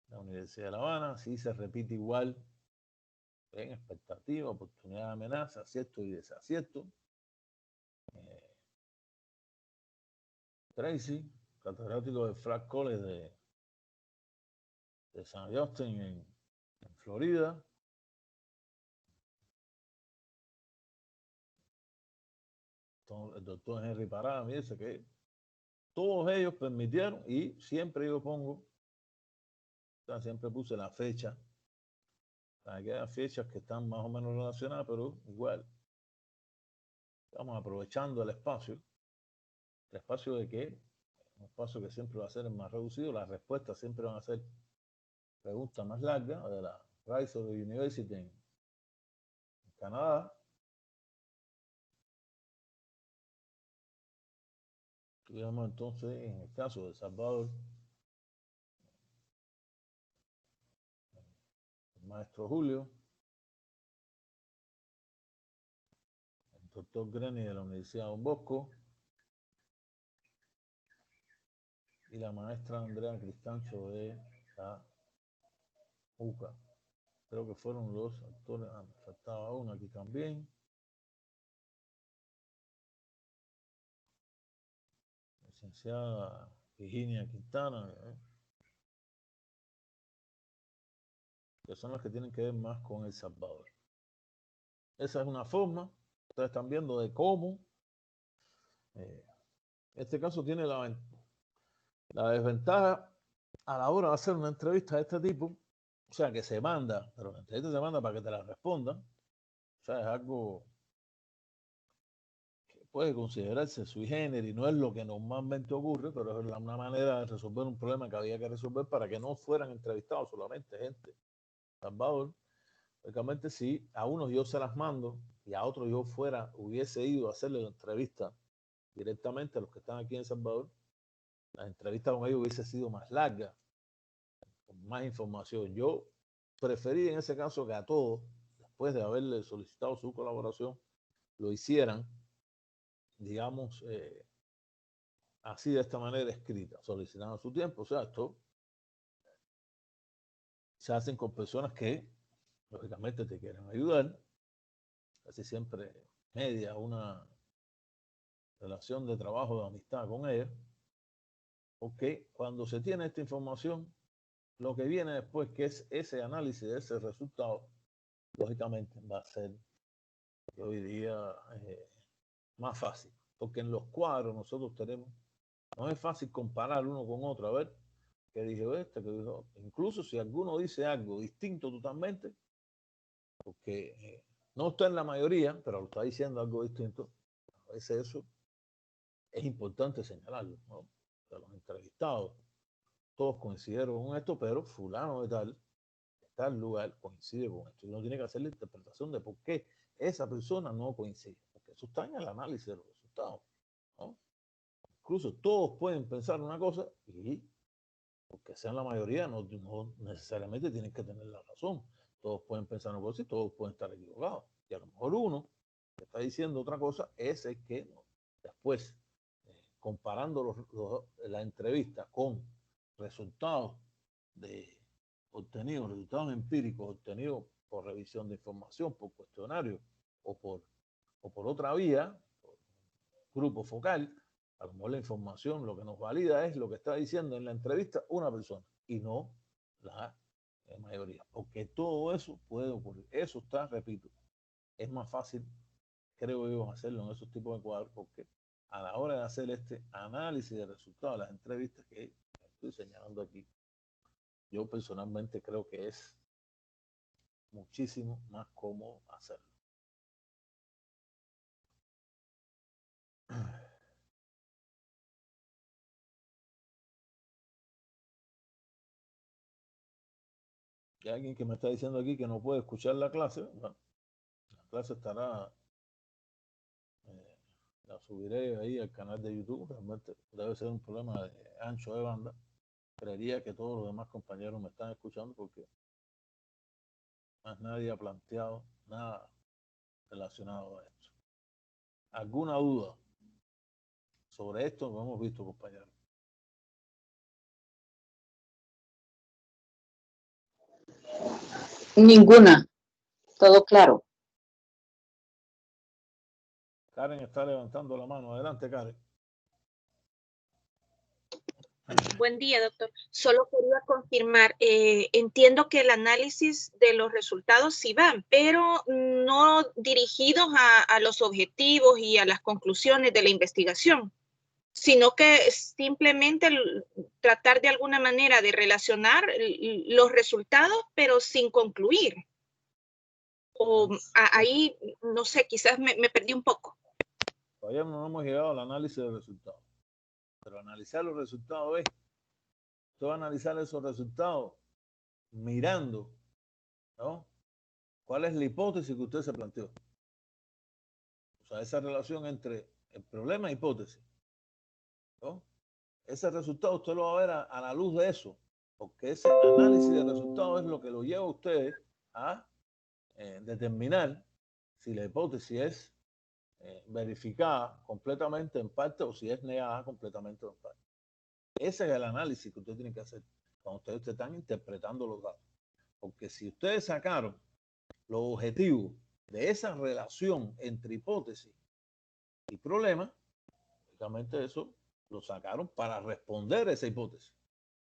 la Universidad de La Habana. Sí se repite igual en expectativa, oportunidad de amenaza, acierto y desacierto. Tracy, catedrático de Flag College de San Justin en Florida. El doctor Henry Parada me dice que todos ellos permitieron, y siempre yo pongo, o sea, siempre puse la fecha, para que haya fechas que están más o menos relacionadas, pero igual estamos aprovechando el espacio de que un espacio que siempre va a ser más reducido. Las respuestas siempre van a ser preguntas más largas, de la Rice University en Canadá. Tuvimos entonces, en el caso de El Salvador, el maestro Julio, el doctor Greni de la Universidad de Don Bosco y la maestra Andrea Cristancho de la UCA. Creo que fueron los actores. Faltaba uno aquí también. Licenciada Virginia Quintana, que son las que tienen que ver más con El Salvador. Esa es una forma, ustedes están viendo, de cómo este caso tiene la desventaja a la hora de hacer una entrevista de este tipo. O sea, que se manda, pero la entrevista se manda para que te la respondan. O sea, es algo que puede considerarse sui generis, no es lo que normalmente ocurre, pero es una manera de resolver un problema que había que resolver para que no fueran entrevistados solamente gente. Salvador, lógicamente, si a unos yo se las mando y a otros yo hubiese ido a hacerle la entrevista directamente a los que están aquí en Salvador, la entrevista con ellos hubiese sido más larga, con más información. Yo preferí en ese caso que a todos, después de haberle solicitado su colaboración, lo hicieran, digamos, así, de esta manera escrita, solicitando su tiempo. O sea, esto se hacen con personas que lógicamente te quieren ayudar, casi siempre media una relación de trabajo, de amistad con ellos, porque cuando se tiene esta información, lo que viene después, que es ese análisis de ese resultado, lógicamente va a ser, yo diría, más fácil. Porque en los cuadros nosotros tenemos, no es fácil comparar uno con otro, a ver qué dijo este, qué dijo. Incluso si alguno dice algo distinto totalmente, porque no está en la mayoría, pero lo está diciendo algo distinto, a veces eso es importante señalarlo, ¿no? De los entrevistados, todos coincidieron con esto, pero fulano de tal lugar coincide con esto. Y uno tiene que hacer la interpretación de por qué esa persona no coincide, porque eso está en el análisis de los resultados, ¿no? Incluso todos pueden pensar una cosa y, porque sean la mayoría, no necesariamente tienen que tener la razón. Todos pueden pensar una cosa y todos pueden estar equivocados. Y a lo mejor uno que está diciendo otra cosa es el que después, comparando la entrevista con resultados obtenidos, resultados empíricos obtenidos por revisión de información, por cuestionario o por otra vía, por grupo focal, a lo mejor la información lo que nos valida es lo que está diciendo en la entrevista una persona y no la mayoría, porque todo eso puede ocurrir. Eso está, repito, es más fácil, creo yo, hacerlo en esos tipos de cuadros, porque a la hora de hacer este análisis de resultados de las entrevistas que estoy señalando aquí, yo personalmente creo que es muchísimo más cómodo hacerlo. Hay alguien que me está diciendo aquí que no puede escuchar la clase. Bueno, la clase estará, la subiré ahí al canal de YouTube. Realmente debe ser un problema de ancho de banda. Creería que todos los demás compañeros me están escuchando porque más nadie ha planteado nada relacionado a esto. ¿Alguna duda sobre esto? Lo hemos visto, compañeros. Ninguna. Todo claro. Karen está levantando la mano. Adelante, Karen. Buen día, doctor. Solo quería confirmar, entiendo que el análisis de los resultados sí van, pero no dirigidos a los objetivos y a las conclusiones de la investigación, sino que simplemente tratar de alguna manera de relacionar los resultados, pero sin concluir. O ahí, no sé, quizás me perdí un poco. Todavía no hemos llegado al análisis de resultados, pero analizar los resultados es, usted va a analizar esos resultados mirando, ¿no? ¿Cuál es la hipótesis que usted se planteó? O sea, esa relación entre el problema e hipótesis, ¿no? Ese resultado usted lo va a ver a la luz de eso, porque ese análisis de resultados es lo que lo lleva a ustedes a determinar si la hipótesis es verificada completamente en parte o si es negada completamente en parte. Ese es el análisis que usted tiene que hacer cuando ustedes están interpretando los datos. Porque si ustedes sacaron los objetivos de esa relación entre hipótesis y problema, básicamente eso lo sacaron para responder a esa hipótesis,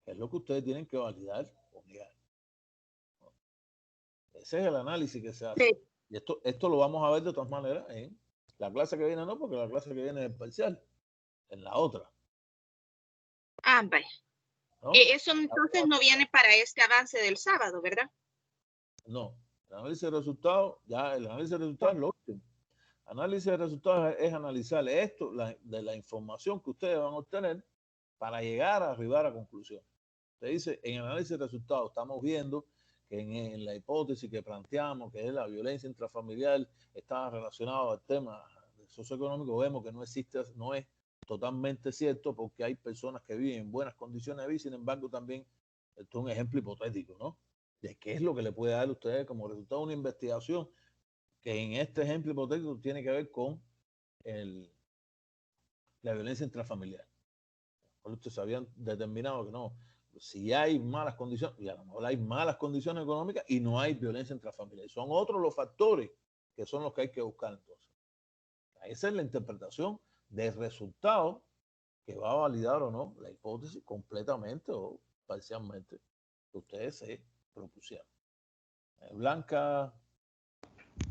que es lo que ustedes tienen que validar o negar. Ese es el análisis que se hace. Sí. Y esto lo vamos a ver de todas maneras en la clase que viene, no, porque la clase que viene es parcial, en la otra. Ah, vale. ¿No? Eso entonces no viene para este avance del sábado, ¿verdad? No, el análisis de resultados, ya el análisis de resultados es lo último. Análisis de resultados es analizar esto, de la información que ustedes van a obtener para llegar a arribar a conclusiones. Usted dice, en el análisis de resultados estamos viendo que en la hipótesis que planteamos, que es la violencia intrafamiliar, está relacionado al tema socioeconómico, vemos que no existe, no es totalmente cierto, porque hay personas que viven en buenas condiciones de vida, sin embargo también, esto es un ejemplo hipotético, ¿no? De qué es lo que le puede dar a ustedes como resultado de una investigación que en este ejemplo hipotético tiene que ver con la violencia intrafamiliar. Ustedes habían determinado que no, si hay malas condiciones, y a lo mejor hay malas condiciones económicas y no hay violencia intrafamiliar. Son otros los factores que son los que hay que buscar entonces. Esa es la interpretación del resultado que va a validar o no la hipótesis completamente o parcialmente que ustedes se propusieron. Blanca.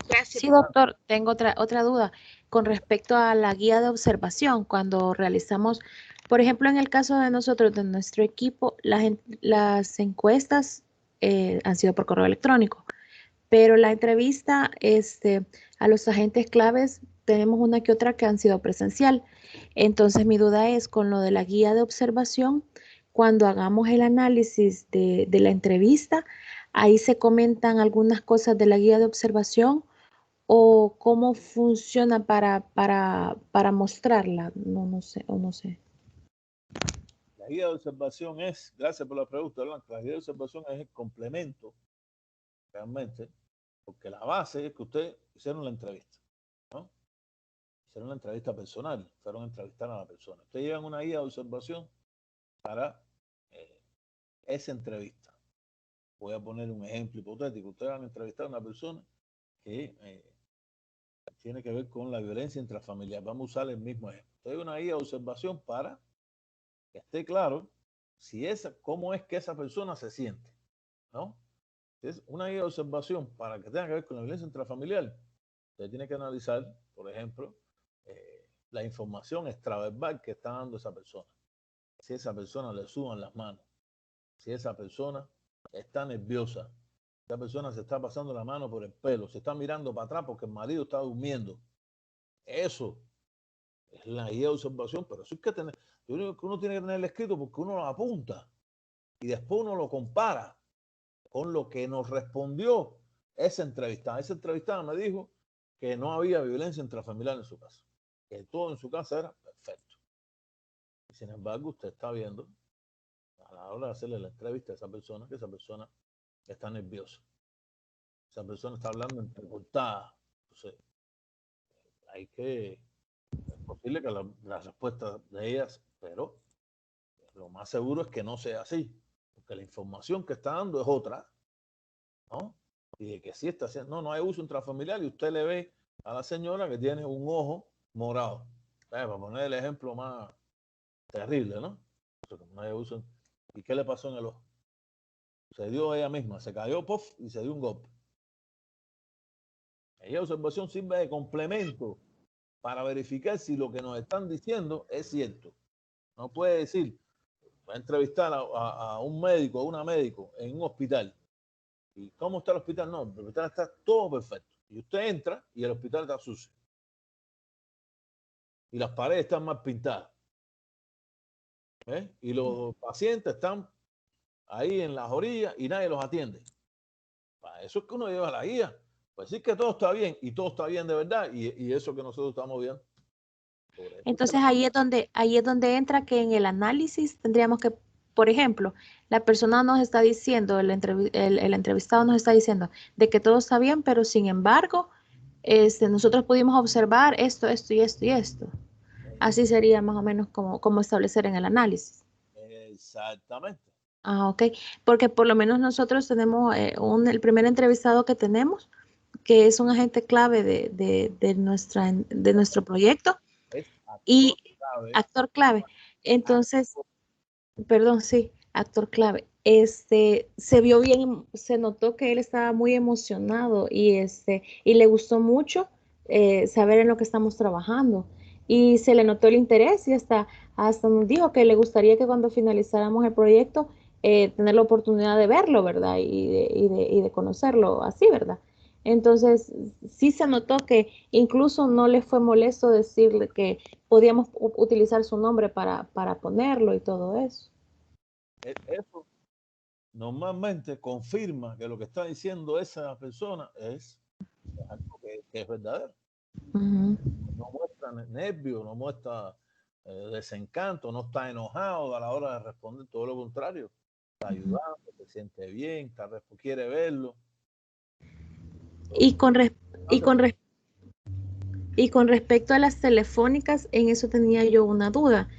Gracias. Sí, doctor, tengo otra duda con respecto a la guía de observación. Cuando realizamos, por ejemplo, en el caso de nosotros, de nuestro equipo, las encuestas han sido por correo electrónico, pero la entrevista a los agentes claves tenemos una que otra que han sido presencial. Entonces, mi duda es con lo de la guía de observación, cuando hagamos el análisis de la entrevista, ahí se comentan algunas cosas de la guía de observación o cómo funciona para mostrarla. No sé. La guía de observación es, gracias por la pregunta, Blanca, la guía de observación es el complemento, realmente, porque la base es que ustedes hicieron la entrevista, ¿no? Hicieron la entrevista personal, fueron a entrevistar a la persona. Ustedes llevan una guía de observación para esa entrevista. Voy a poner un ejemplo hipotético. Ustedes van a entrevistar a una persona que tiene que ver con la violencia intrafamiliar. Vamos a usar el mismo ejemplo. Ustedes una guía de observación para que esté claro cómo es que esa persona se siente, ¿no? Es una guía de observación para que tenga que ver con la violencia intrafamiliar. Usted tiene que analizar, por ejemplo, la información extraverbal que está dando esa persona. Si esa persona le sudan las manos, si esa persona está nerviosa, si esa persona se está pasando la mano por el pelo, se está mirando para atrás porque el marido está durmiendo. Eso es la guía de observación, pero eso es que tener, yo digo que uno tiene que tenerlo escrito porque uno lo apunta y después uno lo compara con lo que nos respondió esa entrevistada. Esa entrevistada me dijo que no había violencia intrafamiliar en su casa, que todo en su casa era perfecto. Y sin embargo, usted está viendo a la hora de hacerle la entrevista a esa persona que esa persona está nerviosa. Esa persona está hablando entrecortada. Entonces, hay que, es posible que la respuesta de ellas, pero lo más seguro es que no sea así, porque la información que está dando es otra, ¿no? Y de que sí está haciendo, no hay uso intrafamiliar y usted le ve a la señora que tiene un ojo morado. Para poner el ejemplo más terrible, ¿no? No hay uso. ¿Y qué le pasó en el ojo? Se dio ella misma, se cayó, puff, y se dio un golpe. Ella observación sirve de complemento para verificar si lo que nos están diciendo es cierto. No puede decir, va a entrevistar a un médico o una médico en un hospital. ¿Y cómo está el hospital? No, el hospital está todo perfecto. Y usted entra y el hospital está sucio. Y las paredes están mal pintadas. Y los pacientes están ahí en las orillas y nadie los atiende. Para eso es que uno lleva la guía. Pues sí que todo está bien y todo está bien de verdad y eso que nosotros estamos viendo. Entonces ahí es donde entra que en el análisis tendríamos que, por ejemplo, la persona nos está diciendo, el entrevistado nos está diciendo de que todo está bien, pero sin embargo, nosotros pudimos observar esto y esto y esto. Así sería más o menos como establecer en el análisis. Exactamente. Ah, ok. Porque por lo menos nosotros tenemos el primer entrevistado que tenemos, que es un agente clave de nuestro proyecto. Es actor Y clave. actor clave. Entonces, perdón, sí, actor clave. Se vio bien, se notó que él estaba muy emocionado y le gustó mucho saber en lo que estamos trabajando. Y se le notó el interés y hasta nos dijo que le gustaría que cuando finalizáramos el proyecto tener la oportunidad de verlo, ¿verdad? Y de conocerlo así, ¿verdad? Entonces, sí se notó que incluso no le fue molesto decirle que podíamos utilizar su nombre para ponerlo y todo eso. Eso normalmente confirma que lo que está diciendo esa persona es algo que es verdadero. Uh-huh. No muestra nervio, no muestra desencanto, no está enojado a la hora de responder, todo lo contrario. Está ayudando, se siente bien, quiere verlo. Y con respecto a las telefónicas, en eso tenía yo una duda.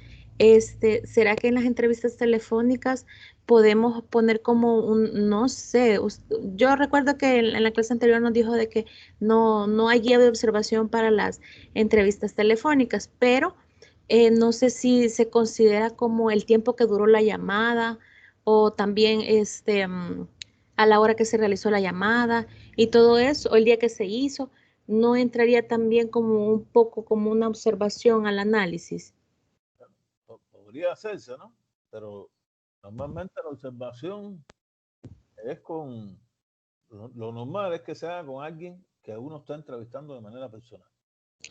¿Será que en las entrevistas telefónicas podemos poner como no sé, yo recuerdo que en la clase anterior nos dijo de que no hay guía de observación para las entrevistas telefónicas, pero no sé si se considera como el tiempo que duró la llamada o también a la hora que se realizó la llamada y todo eso, o el día que se hizo, ¿no entraría también como un poco como una observación al análisis? Podría hacerse, ¿no? Pero normalmente la observación es con, lo normal es que sea con alguien que uno está entrevistando de manera personal.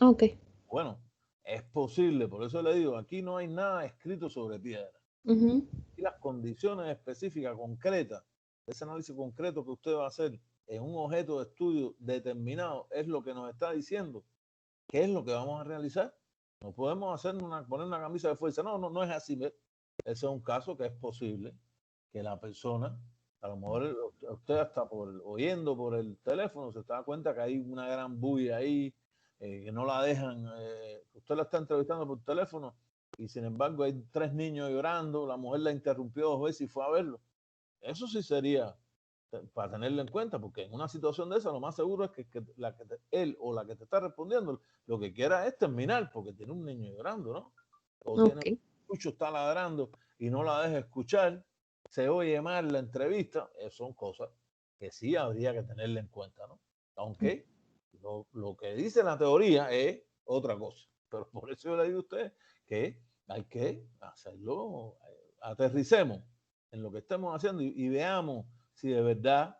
Ok. Bueno, es posible, por eso le digo, aquí no hay nada escrito sobre piedra. Y las condiciones específicas, concretas, ese análisis concreto que usted va a hacer en un objeto de estudio determinado, es lo que nos está diciendo qué es lo que vamos a realizar. No podemos poner una camisa de fuerza. No es así. ¿Ves? Ese es un caso que es posible que la persona, a lo mejor usted hasta oyendo por el teléfono, se da cuenta que hay una gran bulla ahí, que no la dejan, usted la está entrevistando por teléfono y sin embargo hay 3 niños llorando, la mujer la interrumpió 2 veces y fue a verlo. Eso sí sería para tenerlo en cuenta, porque en una situación de esa lo más seguro es que él o la que te está respondiendo lo que quiera es terminar, porque tiene un niño llorando, ¿no? O tiene un chucho, está ladrando y no la deja escuchar, se oye mal la entrevista, son cosas que sí habría que tenerle en cuenta, ¿no? Aunque lo que dice la teoría es otra cosa, pero por eso yo le digo a usted que hay que hacerlo, aterricemos en lo que estamos haciendo y veamos si de verdad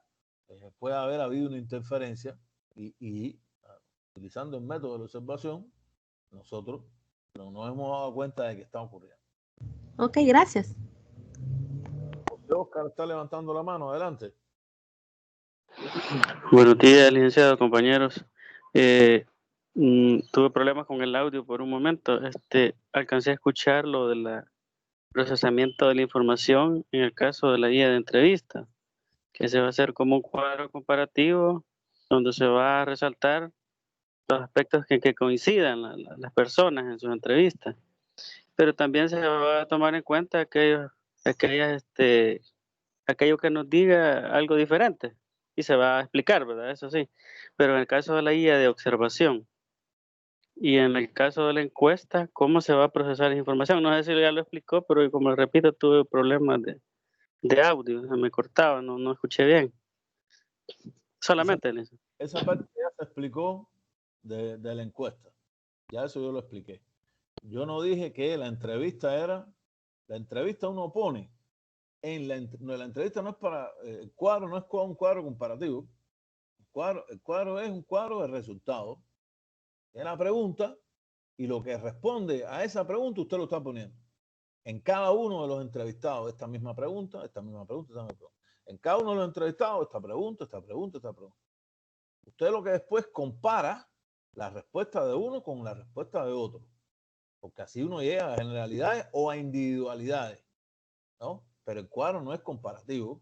puede haber habido una interferencia y utilizando el método de la observación, nosotros no nos hemos dado cuenta de que está ocurriendo. Ok, gracias. Oscar está levantando la mano, adelante. Buenos días, licenciado, compañeros. Tuve problemas con el audio por un momento. Alcancé a escuchar lo del procesamiento de la información en el caso de la guía de entrevista, que se va a hacer como un cuadro comparativo donde se va a resaltar los aspectos que coincidan las personas en sus entrevistas. Pero también se va a tomar en cuenta aquello que nos diga algo diferente y se va a explicar, ¿verdad? Eso sí. Pero en el caso de la guía de observación y en el caso de la encuesta, ¿cómo se va a procesar esa información? No sé si ya lo explicó, pero como repito, tuve problemas de audio, me cortaba, no escuché bien. Solamente en eso. Esa parte ya se explicó de la encuesta. Ya eso yo lo expliqué. Yo no dije que la entrevista uno pone la entrevista no es para, el cuadro no es un cuadro comparativo. El cuadro es un cuadro de resultados. Es la pregunta y lo que responde a esa pregunta usted lo está poniendo. En cada uno de los entrevistados, esta misma pregunta, esta misma pregunta, esta misma pregunta. En cada uno de los entrevistados, esta pregunta, esta pregunta, esta pregunta. Usted lo que después compara la respuesta de uno con la respuesta de otro. Porque así uno llega a generalidades o a individualidades, ¿no? Pero el cuadro no es comparativo,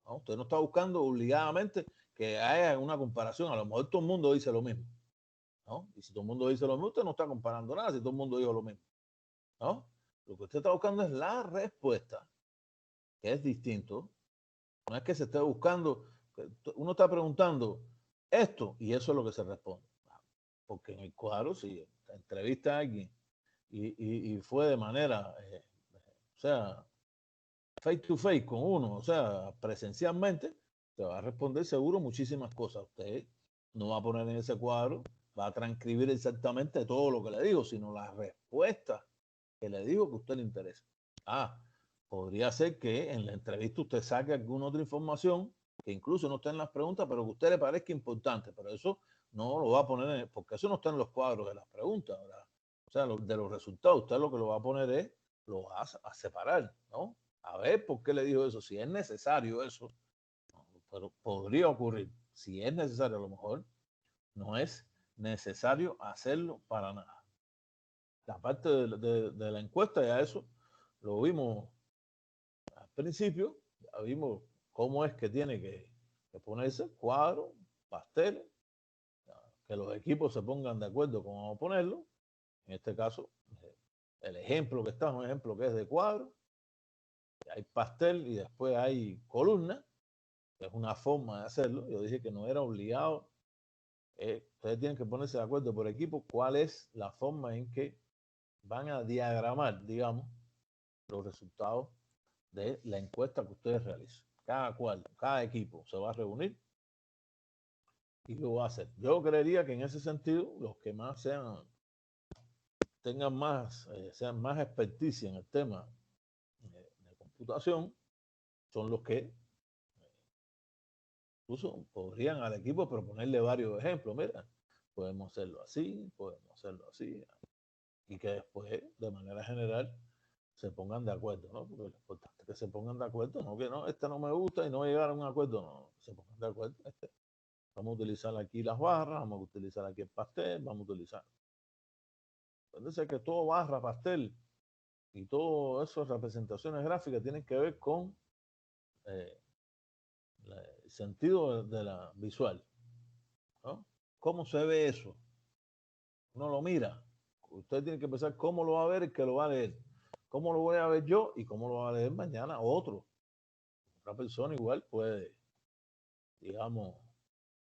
¿no? Usted no está buscando obligadamente que haya una comparación. A lo mejor todo el mundo dice lo mismo, ¿no? Y si todo el mundo dice lo mismo, usted no está comparando nada si todo el mundo dijo lo mismo, ¿no? Lo que usted está buscando es la respuesta, que es distinto. No es que se esté buscando, uno está preguntando esto y eso es lo que se responde. Porque en el cuadro, si entrevista a alguien y fue de manera, o sea, face to face con uno, o sea, presencialmente, te va a responder seguro muchísimas cosas. Usted no va a poner en ese cuadro, va a transcribir exactamente todo lo que le digo, sino la respuesta que le digo que a usted le interesa. Podría ser que en la entrevista usted saque alguna otra información que incluso no está en las preguntas, pero que a usted le parezca importante, pero eso no lo va a poner, porque eso no está en los cuadros de las preguntas, ¿verdad? O sea, de los resultados, usted lo que lo va a poner es, lo va a separar, ¿no? A ver por qué le dijo eso, si es necesario eso, pero podría ocurrir. Si es necesario, a lo mejor no es necesario hacerlo para nada. La parte de la encuesta, ya eso lo vimos al principio, ya vimos cómo es que tiene que ponerse cuadros, pasteles, que los equipos se pongan de acuerdo con cómo ponerlo. En este caso, el ejemplo que está es un ejemplo que es de cuadro, hay pastel y después hay columna, que es una forma de hacerlo. Yo dije que no era obligado. Ustedes tienen que ponerse de acuerdo por equipo cuál es la forma en que van a diagramar, digamos, los resultados de la encuesta que ustedes realicen. Cada equipo se va a reunir y lo va a hacer. Yo creería que en ese sentido, los que más tengan más, sean más experticia en el tema de computación, son los que incluso podrían al equipo proponerle varios ejemplos. Mira, podemos hacerlo así, y que después, de manera general, se pongan de acuerdo, ¿no? Porque lo importante es que se pongan de acuerdo, no que no, no me gusta y no llegar a un acuerdo, no, se pongan de acuerdo. Vamos a utilizar aquí las barras, vamos a utilizar aquí el pastel, vamos a utilizar. Puede ser que todo barra, pastel y todo eso, representaciones gráficas, tienen que ver con el sentido de la visual, ¿no? ¿Cómo se ve eso? Uno lo mira. Usted tiene que pensar cómo lo va a ver el que lo va a leer. ¿Cómo lo voy a ver yo y cómo lo va a leer mañana otro? Otra persona igual puede, digamos,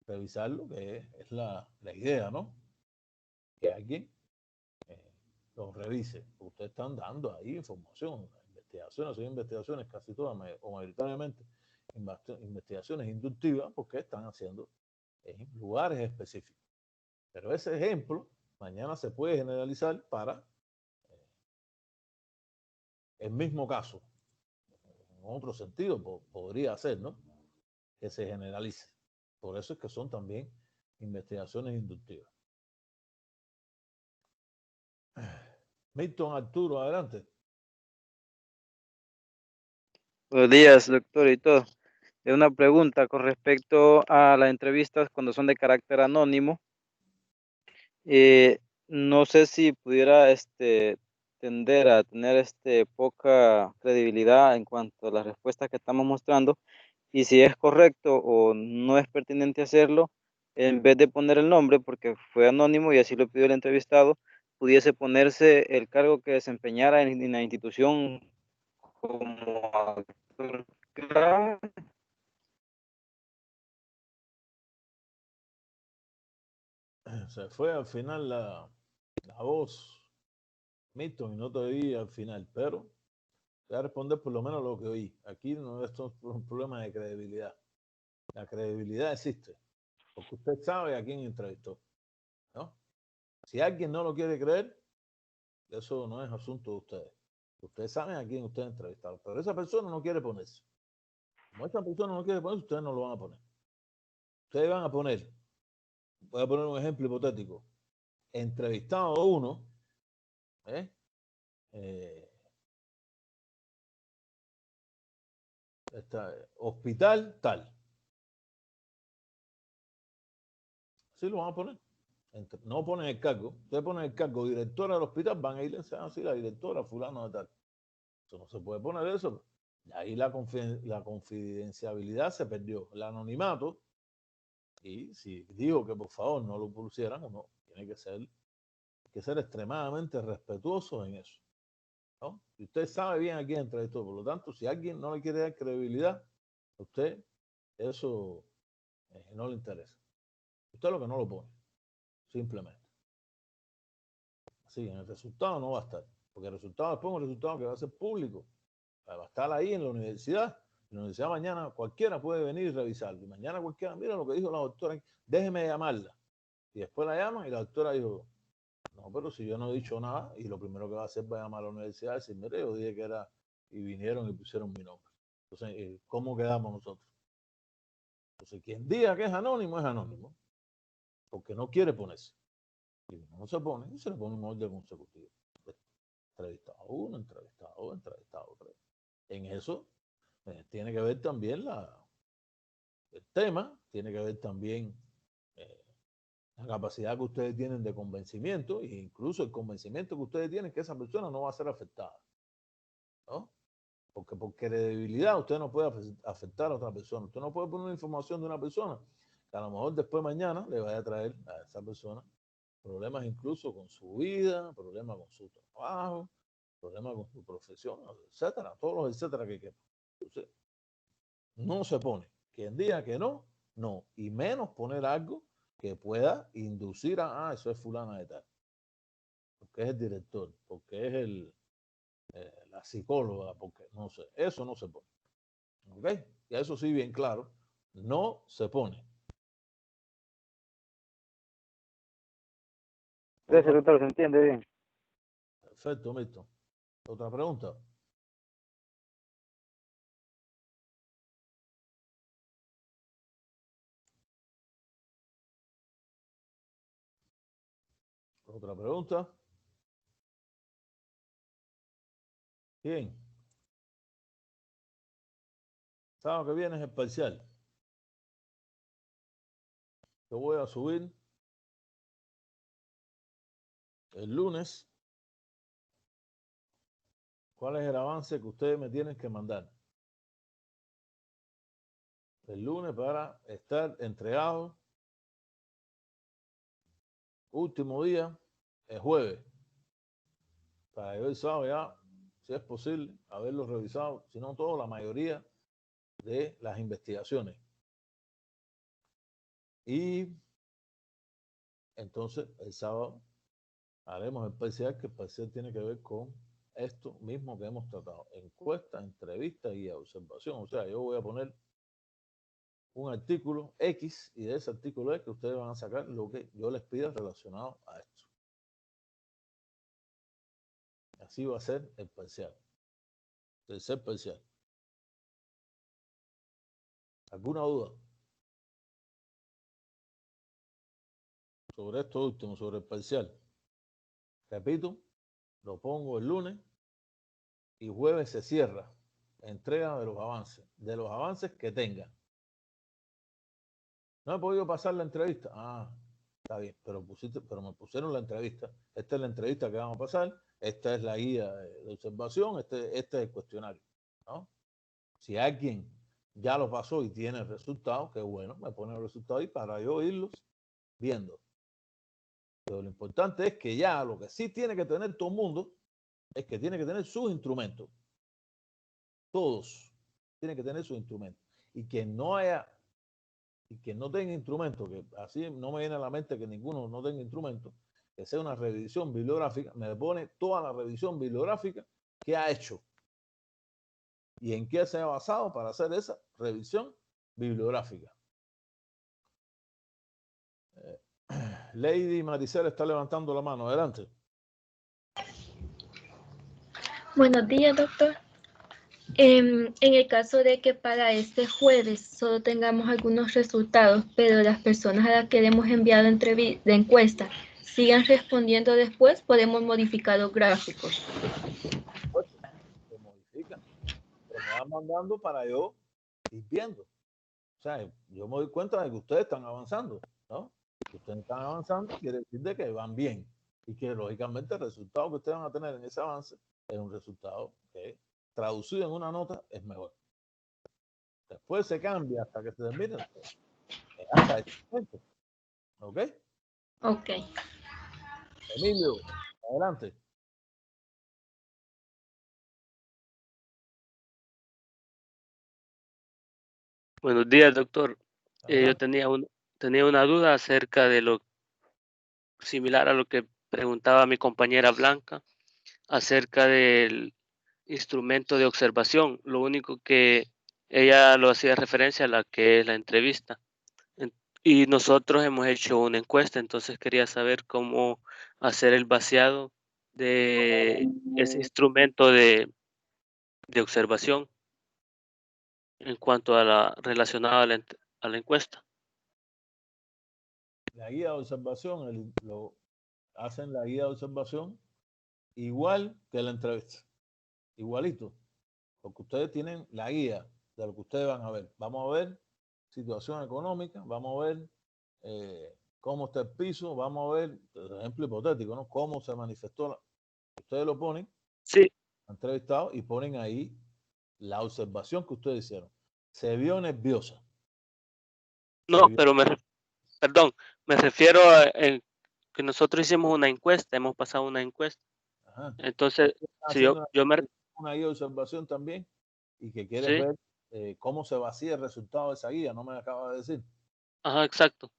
revisarlo, que es la idea, ¿no? Que alguien lo revise. Ustedes están dando ahí información, investigaciones, son investigaciones casi todas, o mayoritariamente investigaciones inductivas, porque están haciendo en lugares específicos. Pero ese ejemplo mañana se puede generalizar para el mismo caso. En otro sentido podría ser, ¿no? Que se generalice. Por eso es que son también investigaciones inductivas. Milton Arturo, adelante. Buenos días, doctor, y todo. Una pregunta con respecto a las entrevistas cuando son de carácter anónimo. No sé si pudiera tender a tener poca credibilidad en cuanto a las respuestas que estamos mostrando, y si es correcto o no es pertinente hacerlo, en vez de poner el nombre, porque fue anónimo y así lo pidió el entrevistado, pudiese ponerse el cargo que desempeñara en la institución como actor clave. Se fue al final la voz, Milton, y no te oí al final, pero voy a responder por lo menos lo que oí. Aquí no es un problema de credibilidad. La credibilidad existe, porque usted sabe a quién entrevistó, ¿no? Si alguien no lo quiere creer, eso no es asunto de ustedes. Ustedes saben a quién ustedes entrevistaron, pero esa persona no quiere ponerse. Como esa persona no quiere ponerse, ustedes no lo van a poner. Ustedes van a poner, voy a poner un ejemplo hipotético, entrevistado uno, hospital tal. Así lo van a poner. No ponen el cargo. Ustedes ponen el cargo directora del hospital, van a ir así la directora fulano de tal. Eso no se puede poner eso. Y ahí la confidencialidad se perdió. El anonimato. Y si dijo que por favor no lo pusieran, uno tiene que ser extremadamente respetuoso en eso, ¿no? Y usted sabe bien a quién entrevistó. Por lo tanto, si alguien no le quiere dar credibilidad, a usted eso no le interesa. Usted lo que no lo pone, simplemente. Así, en el resultado no va a estar, porque el resultado después es un resultado que va a ser público. Va a estar ahí en la universidad. En la universidad mañana cualquiera puede venir y revisarlo. Y mañana cualquiera, mira lo que dijo la doctora, déjeme llamarla. Y después la llaman y la doctora dijo, no, pero si yo no he dicho nada, y lo primero que va a hacer va a llamar a la universidad y decir, mire, yo dije que era, y vinieron y pusieron mi nombre. Entonces, ¿cómo quedamos nosotros? Entonces, quien diga que es anónimo, porque no quiere ponerse. Y no se pone, y se le pone un orden consecutivo. Entrevistado uno, entrevistado dos, entrevistado tres. En eso tiene que ver también el tema, tiene que ver también la capacidad que ustedes tienen de convencimiento, e incluso el convencimiento que ustedes tienen que esa persona no va a ser afectada, ¿no? Porque por credibilidad usted no puede afectar a otra persona. Usted no puede poner una información de una persona que a lo mejor después mañana le vaya a traer a esa persona problemas incluso con su vida, problemas con su trabajo, problemas con su profesión, etcétera, todos los etcétera que quieran. Entonces, no se pone. Quien diga que no, no. Y menos poner algo que pueda inducir a, eso es fulana de tal. Porque es el director, porque es el la psicóloga, porque no sé, eso no se pone. ¿Ok? Y eso sí, bien claro, no se pone. Gracias, doctor, se entiende bien. Perfecto, Milton. ¿Otra pregunta? ¿Otra pregunta? Bien. Sábado que viene es el parcial. Yo voy a subir el lunes. ¿Cuál es el avance que ustedes me tienen que mandar? El lunes para estar entregado. Último día, el jueves. Para yo el sábado ya, si es posible, haberlo revisado, si no todo, la mayoría de las investigaciones. Y entonces el sábado haremos el parcial, que el parcial tiene que ver con esto mismo que hemos tratado: encuesta, entrevista y observación. O sea, yo voy a poner un artículo X y de ese artículo es que ustedes van a sacar lo que yo les pida relacionado a esto. Así va a ser el parcial. Tercer parcial. ¿Alguna duda sobre esto último, sobre el parcial? Repito, lo pongo el lunes y jueves se cierra. Entrega de los avances que tenga. No he podido pasar la entrevista. Ah, está bien, pero me pusieron la entrevista. Esta es la entrevista que vamos a pasar. Esta es la guía de observación. Este es el cuestionario, ¿no? Si alguien ya lo pasó y tiene el resultado, que bueno, me pone el resultado ahí para yo irlos viendo. Pero lo importante es que ya lo que sí tiene que tener todo el mundo es que tiene que tener sus instrumentos. Todos tienen que tener sus instrumentos. Y que no tenga instrumentos, que así no me viene a la mente que ninguno no tenga instrumentos, que sea una revisión bibliográfica, me pone toda la revisión bibliográfica que ha hecho y en qué se ha basado para hacer esa revisión bibliográfica. Lady Maricel está levantando la mano. Adelante. Buenos días, doctor. En el caso de que para este jueves solo tengamos algunos resultados, pero las personas a las que hemos enviado de encuesta sigan respondiendo después, podemos modificar los gráficos. Se modifican, pero me van mandando para yo ir viendo. O sea, yo me doy cuenta de que ustedes están avanzando, ¿no? Que ustedes están avanzando quiere decir de que van bien y que lógicamente el resultado que ustedes van a tener en ese avance es un resultado que traducido en una nota es mejor. Después se cambia hasta que se termine. Hasta ese momento. ¿Ok? Ok. Emilio, adelante. Buenos días, doctor. Yo tenía una duda acerca de lo similar a lo que preguntaba mi compañera Blanca acerca del instrumento de observación. Lo único que ella lo hacía referencia a la que es la entrevista. Y nosotros hemos hecho una encuesta, entonces quería saber cómo hacer el vaciado de ese instrumento de observación en cuanto a la relacionada a la encuesta. La guía de observación, lo hacen la guía de observación igual que la entrevista. Igualito. Porque ustedes tienen la guía de lo que ustedes van a ver. Vamos a ver situación económica, vamos a ver cómo está el piso, vamos a ver, por ejemplo hipotético, ¿no? Cómo se manifestó. Ustedes lo ponen, sí, entrevistado, y ponen ahí la observación que ustedes hicieron. Se vio nerviosa. no, pero perdón, me refiero a que nosotros hicimos una encuesta, hemos pasado una encuesta. Ajá. Entonces, si yo me... Una guía de observación también y que quieres sí, ver cómo se vacía el resultado de esa guía, no me acaba de decir. ajá, exacto.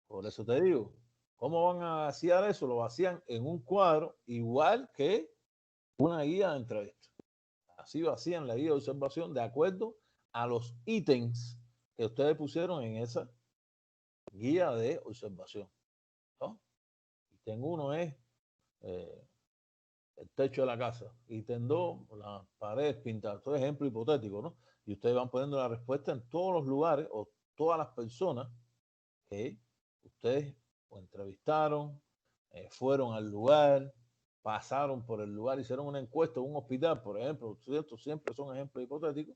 Por eso te digo, ¿cómo van a vaciar eso? Lo vacían en un cuadro igual que una guía de entrevista. Así vacían la guía de observación de acuerdo a los ítems que ustedes pusieron en esa guía de observación, ¿no? Ítem 1 es el techo de la casa. Ítem 2, las paredes pintadas. Todo ejemplo hipotético, ¿no? Y ustedes van poniendo la respuesta en todos los lugares o todas las personas que ustedes o entrevistaron, fueron al lugar, pasaron por el lugar, hicieron una encuesta en un hospital, por ejemplo. Estos siempre son ejemplos hipotéticos.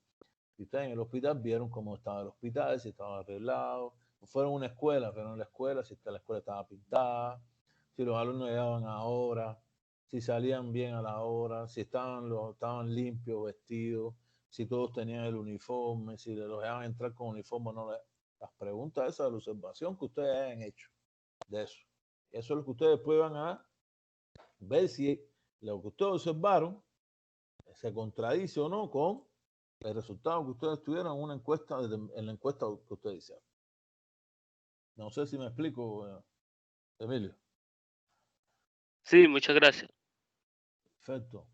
Si ustedes en el hospital vieron cómo estaba el hospital, si estaba arreglado, fueron a una escuela, pero en la escuela, si la escuela estaba pintada, si los alumnos llegaban a hora, si salían bien a la hora, si estaban limpios, vestidos, si todos tenían el uniforme, si los dejaban entrar con uniforme o no. Las preguntas esas de la observación que ustedes hayan hecho de eso. Eso es lo que ustedes después van a ver si lo que ustedes observaron se contradice o no con el resultado que ustedes tuvieron en una encuesta, en la encuesta que ustedes hicieron. No sé si me explico, Emilio. Sí, muchas gracias. Perfecto.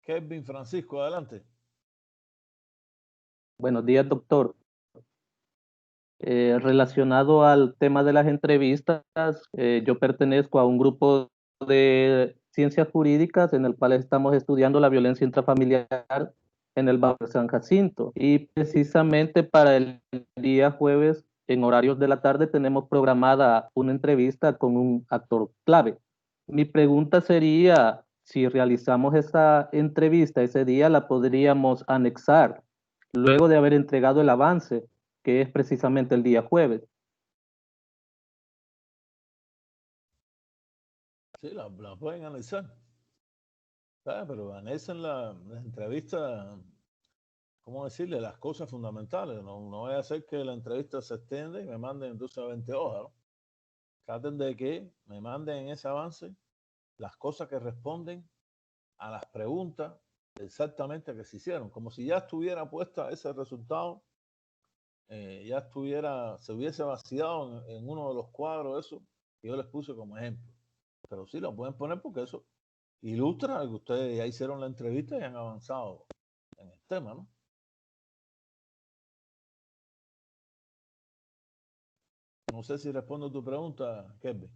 Kevin Francisco, adelante. Buenos días, doctor. Relacionado al tema de las entrevistas, yo pertenezco a un grupo de ciencias jurídicas en el cual estamos estudiando la violencia intrafamiliar en el barrio San Jacinto. Y precisamente para el día jueves, en horarios de la tarde, tenemos programada una entrevista con un actor clave. Mi pregunta sería, si realizamos esa entrevista ese día, ¿la podríamos anexar luego de haber entregado el avance, que es precisamente el día jueves? Sí, la pueden analizar. ¿Sabes? Pero analicen la entrevista, ¿cómo decirle? Las cosas fundamentales. No vaya a ser que la entrevista se extienda y me manden entonces a 20 hojas, ¿no? Traten de que me manden en ese avance las cosas que responden a las preguntas exactamente que se hicieron, como si ya estuviera puesta ese resultado, se hubiese vaciado en uno de los cuadros, eso que yo les puse como ejemplo. Pero sí lo pueden poner porque eso ilustra que ustedes ya hicieron la entrevista y han avanzado en el tema, ¿no? No sé si respondo a tu pregunta, Kevin.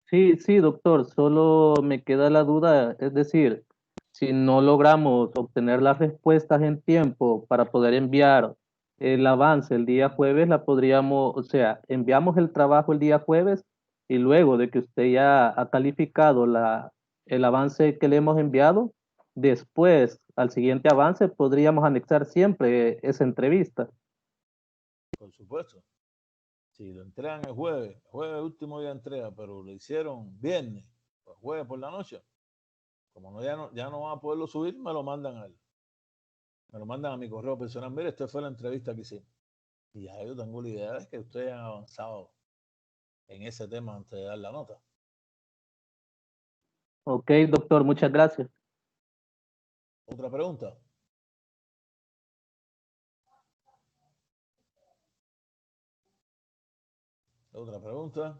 Sí, doctor, solo me queda la duda, es decir, si no logramos obtener las respuestas en tiempo para poder enviar el avance el día jueves, la podríamos, o sea, enviamos el trabajo el día jueves y luego de que usted ya ha calificado el avance que le hemos enviado, después, al siguiente avance, podríamos anexar siempre esa entrevista. Por supuesto. Si lo entregan el jueves último día de entrega, pero lo hicieron viernes, pues jueves por la noche, como ya no van a poderlo subir, me lo mandan a mi correo personal. Mire, esta fue la entrevista que hicimos. Y ya yo tengo la idea de que ustedes han avanzado en ese tema antes de dar la nota. Ok, doctor, muchas gracias. ¿Otra pregunta? ¿Otra pregunta?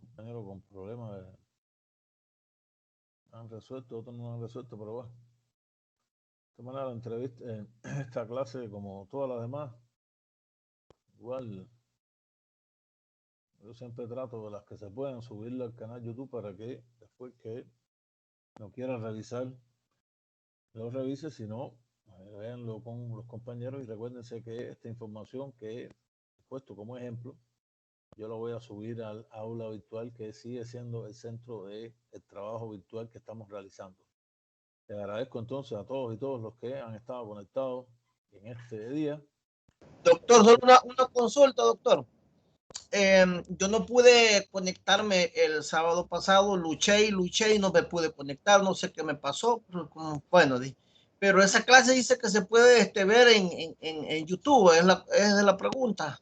Compañeros con problemas han resuelto, otros no han resuelto, pero bueno. De esta manera la entrevista, esta clase, como todas las demás, igual yo siempre trato de las que se pueden subirla al canal YouTube para que después que no quiera revisar, lo revise, sino véanlo con los compañeros y recuérdense que esta información que he puesto como ejemplo, yo lo voy a subir al aula virtual, que sigue siendo el centro del trabajo virtual que estamos realizando. Les agradezco entonces a todos y todos los que han estado conectados en este día. Doctor, solo una consulta, doctor. Yo no pude conectarme el sábado pasado, luché y no me pude conectar, no sé qué me pasó, bueno, pero esa clase dice que se puede ver en YouTube, es la pregunta.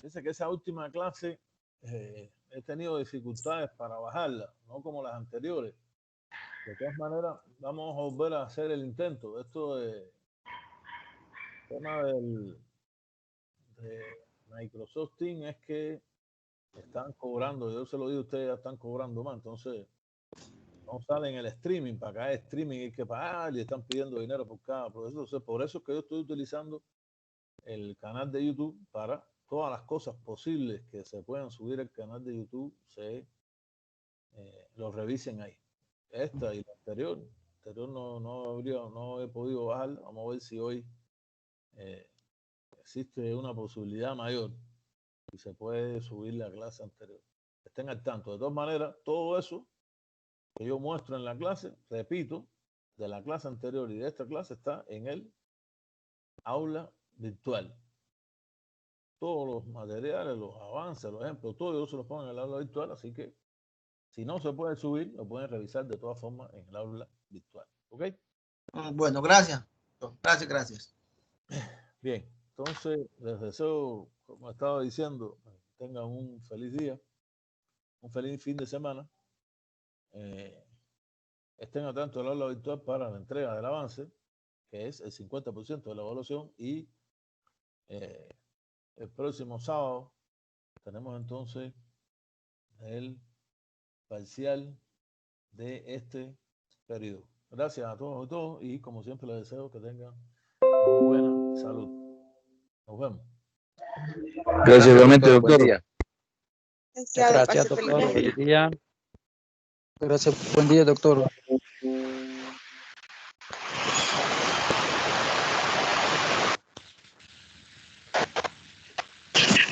Dice que esa última clase he tenido dificultades para bajarla, no como las anteriores. De todas maneras, vamos a volver a hacer el intento. Esto de tema de Microsoft Teams es que están cobrando, yo se lo digo a ustedes, ya están cobrando más, entonces no sale en el streaming, para cada streaming hay que pagar y están pidiendo dinero por cada proceso. Entonces, por eso es que yo estoy utilizando el canal de YouTube para todas las cosas posibles que se puedan subir al canal de YouTube, lo revisen ahí. Esta y la anterior no he podido bajar. Vamos a ver si hoy existe una posibilidad mayor y se puede subir la clase anterior. Estén al tanto. De todas maneras, todo eso que yo muestro en la clase, repito, de la clase anterior y de esta clase está en el aula virtual. Todos los materiales, los avances, los ejemplos, todo yo se los pongo en el aula virtual, así que si no se puede subir, lo pueden revisar de todas formas en el aula virtual. ¿Ok? Bueno, gracias. Gracias. Bien, entonces les deseo, como estaba diciendo, tengan un feliz día, un feliz fin de semana. Estén atentos al aula virtual para la entrega del avance, que es el 50% de la evaluación, y el próximo sábado tenemos entonces el parcial de este periodo. Gracias a todos y todos, y como siempre les deseo que tengan muy buena salud. Nos vemos. Gracias igualmente, doctor. Gracias, doctor. Feliz día. Gracias, buen día, doctor.